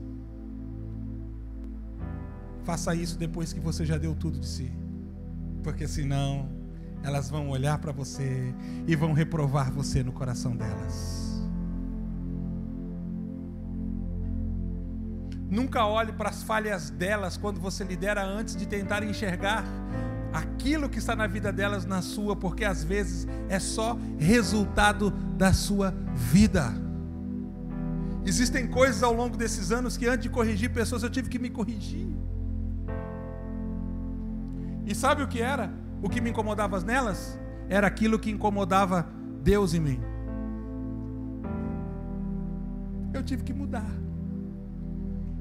Faça isso depois que você já deu tudo de si. Porque senão elas vão olhar para você e vão reprovar você no coração delas. Nunca olhe para as falhas delas quando você lidera antes de tentar enxergar aquilo que está na vida delas na sua, porque às vezes é só resultado da sua vida. Existem coisas ao longo desses anos que antes de corrigir pessoas eu tive que me corrigir. E sabe o que era? O que me incomodava nelas? Era aquilo que incomodava Deus em mim. Eu tive que mudar.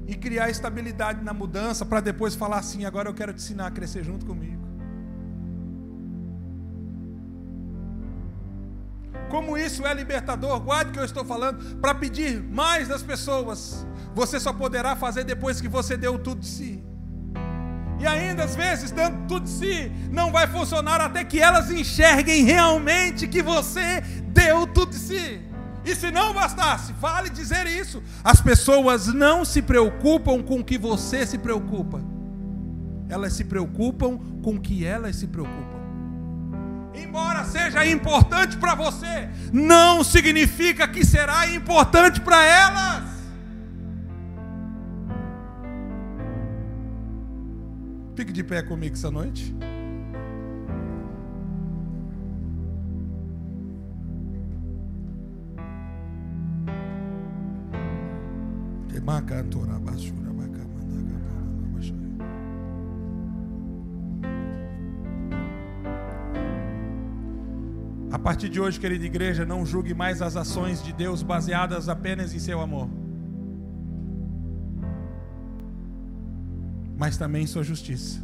E criar estabilidade na mudança, para depois falar assim, agora eu quero te ensinar a crescer junto comigo. Como isso é libertador, guarde o que eu estou falando, para pedir mais das pessoas, você só poderá fazer depois que você deu tudo de si. E ainda às vezes, dando tudo de si, não vai funcionar até que elas enxerguem realmente que você deu tudo de si. E se não bastasse, vale dizer isso, as pessoas não se preocupam com o que você se preocupa, elas se preocupam com o que elas se preocupam. Embora seja importante para você, não significa que será importante para elas. Fique de pé comigo essa noite. A partir de hoje, querida igreja, não julgue mais as ações de Deus baseadas apenas em seu amor, mas também em sua justiça.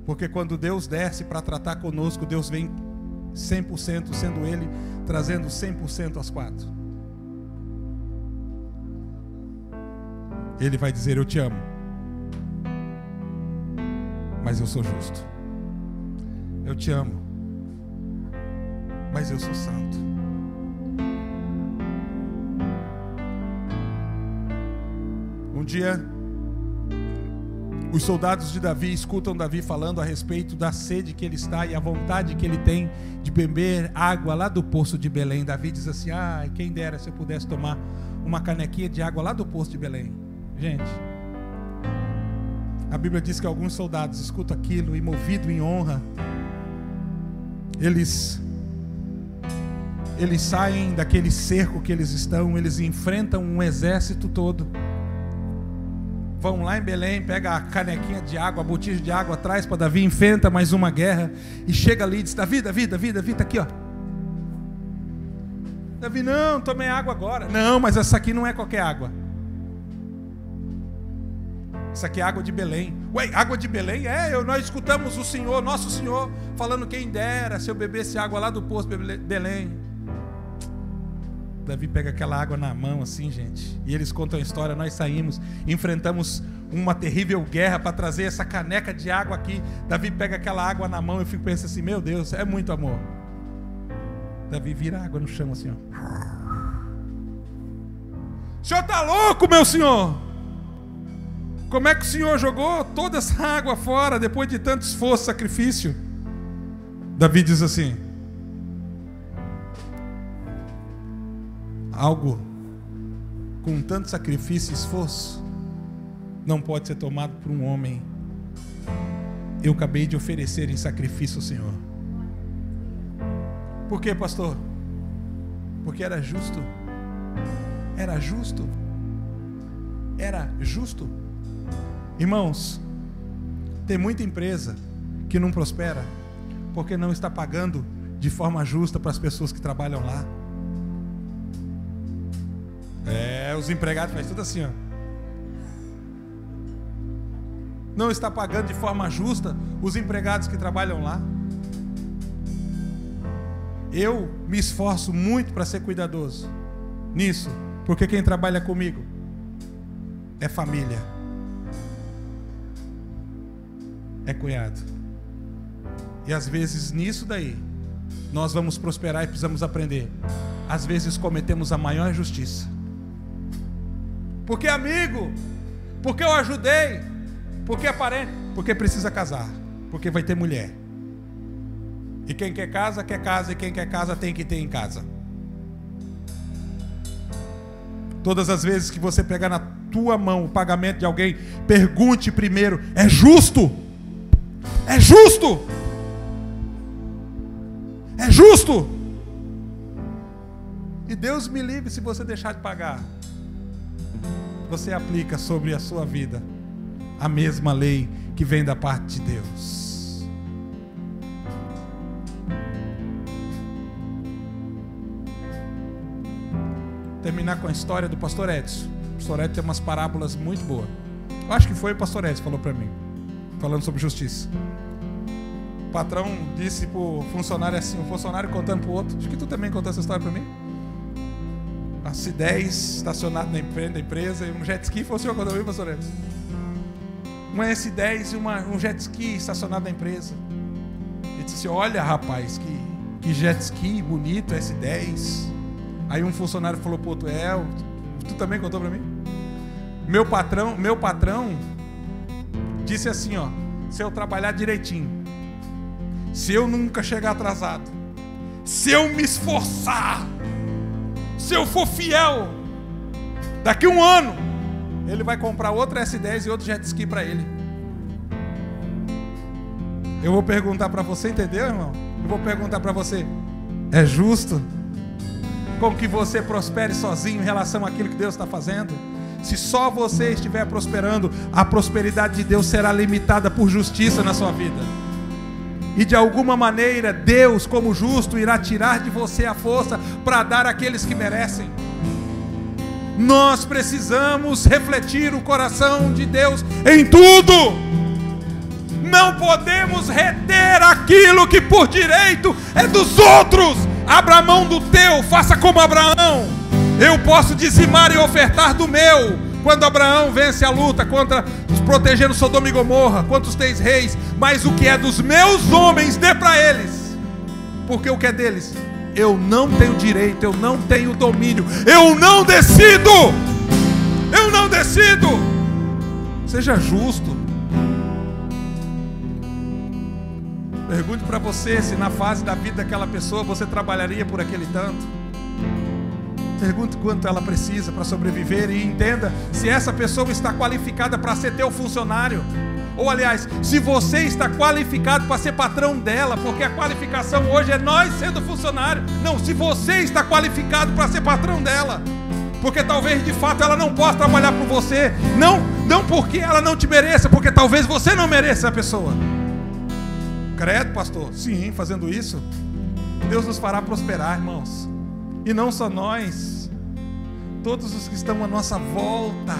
Porque quando Deus desce para tratar conosco, Deus vem 100%, sendo Ele trazendo 100% aos quatro. Ele vai dizer: eu te amo, mas eu sou justo. Eu te amo, mas eu sou santo. Um dia, os soldados de Davi escutam Davi falando a respeito da sede que ele está e a vontade que ele tem de beber água lá do poço de Belém. Davi diz assim: ah, quem dera se eu pudesse tomar uma canequinha de água lá do poço de Belém. Gente, a Bíblia diz que alguns soldados escutam aquilo e, movido em honra, eles saem daquele cerco que eles estão, eles enfrentam um exército todo. Vão lá em Belém, pega a canequinha de água, a botija de água, traz para Davi, enfrenta mais uma guerra e chega ali e diz: Davi, tá aqui, ó. Davi: não, tomei água agora. Não, mas essa aqui não é qualquer água. Essa aqui é água de Belém. Ué, água de Belém? Nós escutamos o Senhor, nosso Senhor, falando: quem dera se eu bebesse água lá do poço de Belém. Davi pega aquela água na mão assim, gente, e eles contam a história. Nós saímos, enfrentamos uma terrível guerra para trazer essa caneca de água aqui. Davi pega aquela água na mão e eu fico pensando assim: meu Deus, é muito amor. Davi vira água no chão assim, ó. O senhor está louco, meu senhor? Como é que o senhor jogou toda essa água fora depois de tanto esforço, sacrifício? Davi diz assim: algo com tanto sacrifício e esforço não pode ser tomado por um homem. Eu acabei de oferecer em sacrifício ao Senhor. Por quê, pastor? Porque era justo. Era justo. Era justo. Irmãos, tem muita empresa que não prospera porque não está pagando de forma justa para as pessoas que trabalham lá. Os empregados fazem tudo assim, ó. Não está pagando de forma justa os empregados que trabalham lá. Eu me esforço muito para ser cuidadoso nisso, porque quem trabalha comigo é família, é cunhado. E às vezes nisso daí nós vamos prosperar e precisamos aprender. Às vezes cometemos a maior injustiça. Porque é amigo, porque eu ajudei, porque é parente, porque precisa casar, porque vai ter mulher. E quem quer casa, e quem quer casa tem que ter em casa. Todas as vezes que você pegar na tua mão o pagamento de alguém, pergunte primeiro: é justo? É justo? É justo? E Deus me livre se você deixar de pagar. Você aplica sobre a sua vida a mesma lei que vem da parte de Deus. Terminar com a história do pastor Edson. O pastor Edson tem umas parábolas muito boas. Eu acho que foi o pastor Edson que falou para mim, falando sobre justiça. O patrão disse para o funcionário assim, o funcionário contando para o outro: acho que tu também contou essa história para mim. S10 estacionado na empresa, e um jet ski. Foi o senhor quando eu vi, pastor Edson? Um S10 e um jet ski estacionado na empresa. Ele disse assim: olha, rapaz, que jet ski bonito, S10. Aí um funcionário falou pro outro: tu também contou para mim? Meu patrão disse assim, ó: se eu trabalhar direitinho, se eu nunca chegar atrasado, se eu me esforçar, se eu for fiel, daqui um ano ele vai comprar outro S10 e outro jet ski para ele. Eu vou perguntar para você, entendeu, irmão? Eu vou perguntar para você: é justo com que você prospere sozinho em relação àquilo que Deus está fazendo? Se só você estiver prosperando, a prosperidade de Deus será limitada por justiça na sua vida. E de alguma maneira, Deus, como justo, irá tirar de você a força para dar àqueles que merecem. Nós precisamos refletir o coração de Deus em tudo. Não podemos reter aquilo que por direito é dos outros. Abra mão do teu, faça como Abraão. Eu posso dizimar e ofertar do meu. Quando Abraão vence a luta contra, protegendo Sodoma e Gomorra, contra os 3 reis, mas o que é dos meus homens, dê para eles, porque o que é deles, eu não tenho direito, eu não tenho domínio, eu não decido. Seja justo. Pergunte para você se na fase da vida daquela pessoa você trabalharia por aquele tanto. Pergunte quanto ela precisa para sobreviver e entenda se essa pessoa está qualificada para ser teu funcionário. Ou aliás, se você está qualificado para ser patrão dela, porque a qualificação hoje é nós sendo funcionário. Não, se você está qualificado para ser patrão dela, porque talvez de fato ela não possa trabalhar por você. Não porque ela não te mereça, porque talvez você não mereça a pessoa. Credo, pastor? Sim, fazendo isso, Deus nos fará prosperar, irmãos. E não só nós, todos os que estão à nossa volta.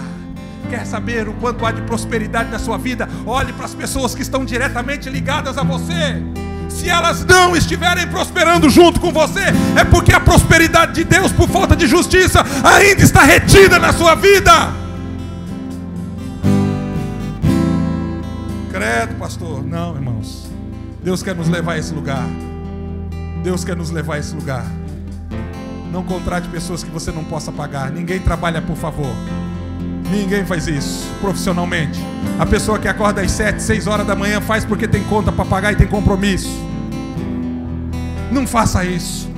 Quer saber o quanto há de prosperidade na sua vida? Olhe para as pessoas que estão diretamente ligadas a você. Se elas não estiverem prosperando junto com você, é porque a prosperidade de Deus, por falta de justiça, ainda está retida na sua vida. Credo, pastor? Não, irmãos. Deus quer nos levar a esse lugar. Deus quer nos levar a esse lugar. Não contrate pessoas que você não possa pagar. Ninguém trabalha por favor. Ninguém faz isso profissionalmente. A pessoa que acorda às 7, 6 horas da manhã faz porque tem conta para pagar e tem compromisso. Não faça isso.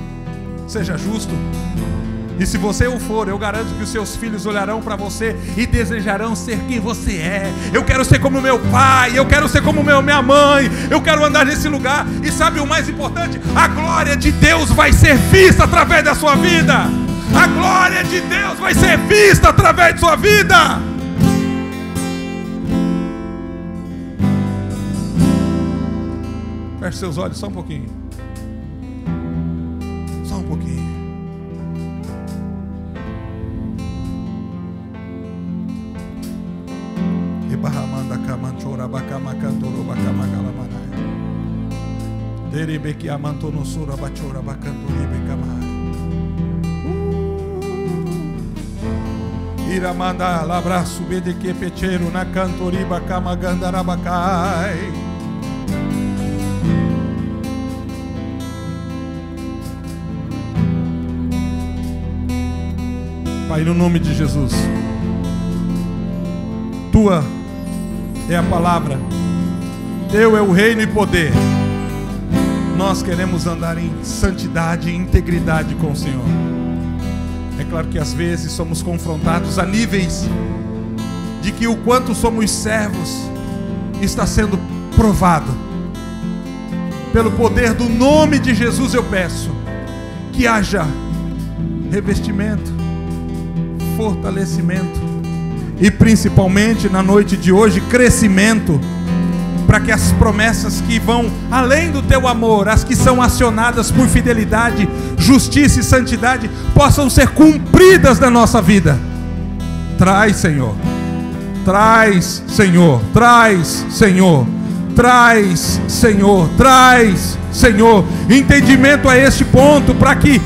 Seja justo. E se você o for, eu garanto que os seus filhos olharão para você e desejarão ser quem você é. Eu quero ser como meu pai, eu quero ser como minha mãe, eu quero andar nesse lugar. E sabe o mais importante? A glória de Deus vai ser vista através da sua vida. A glória de Deus vai ser vista através de sua vida. Feche seus olhos só um pouquinho. Só um pouquinho. Iramanda labraço bedeque pecheiro na cantoriba camagandarabacai. Pai, no nome de Jesus, Tua é a palavra, Teu é o reino e poder. Nós queremos andar em santidade e integridade com o Senhor. É claro que às vezes somos confrontados a níveis de que o quanto somos servos está sendo provado. Pelo poder do nome de Jesus eu peço que haja revestimento, fortalecimento e principalmente na noite de hoje crescimento, para que as promessas que vão além do Teu amor, as que são acionadas por fidelidade, justiça e santidade, possam ser cumpridas na nossa vida. Traz, Senhor. Traz, Senhor. Traz, Senhor. Traz, Senhor. Traz, Senhor. Entendimento a este ponto, para que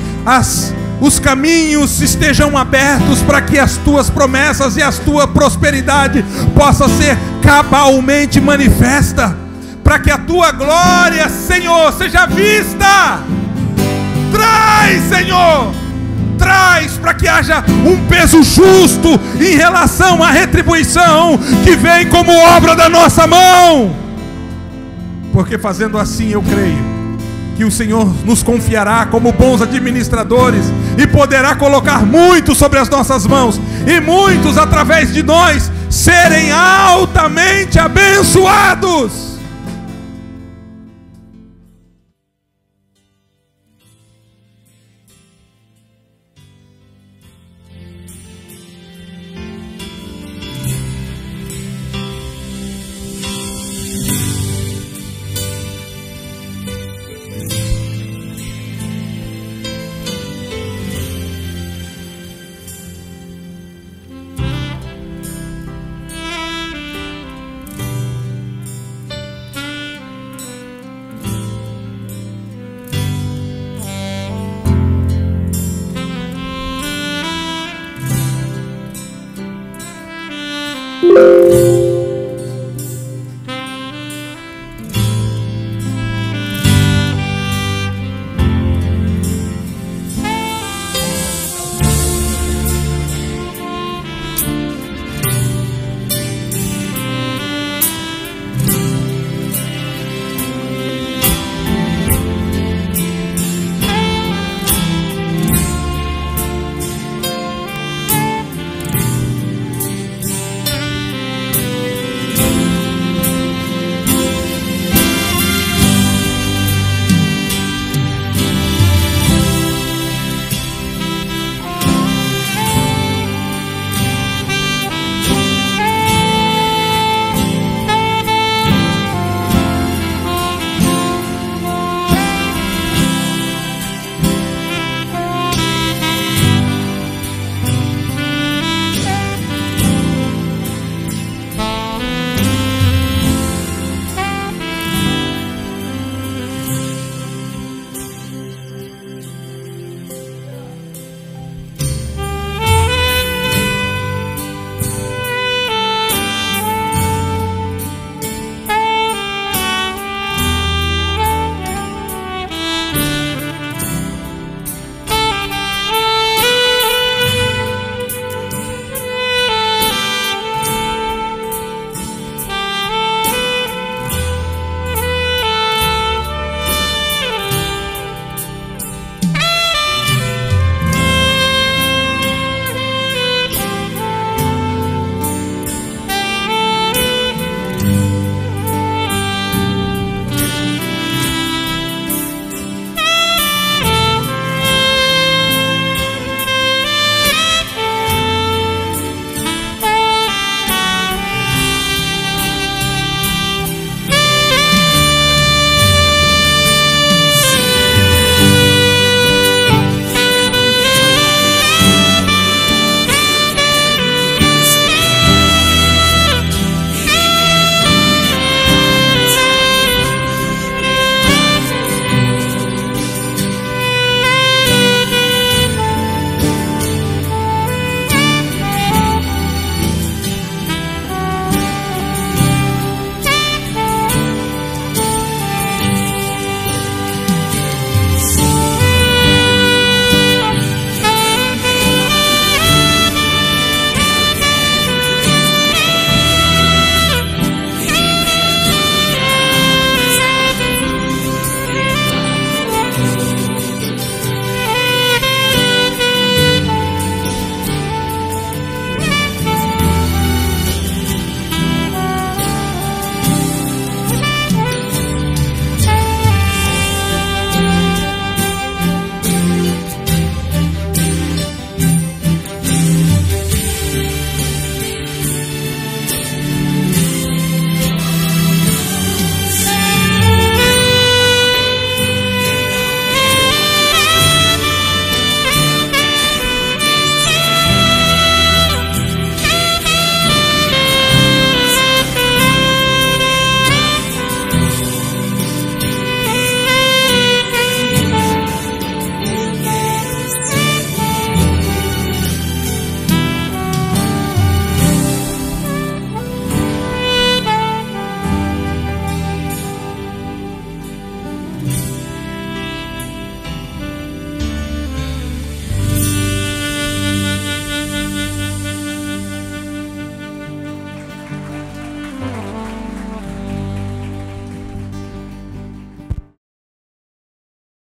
os caminhos estejam abertos, para que as Tuas promessas e a Tua prosperidade possa ser cabalmente manifesta, para que a Tua glória, Senhor, seja vista. Traz, Senhor, traz, para que haja um peso justo em relação à retribuição que vem como obra da nossa mão, porque fazendo assim eu creio que o Senhor nos confiará como bons administradores e poderá colocar muito sobre as nossas mãos, e muitos através de nós serem altamente abençoados. Amém.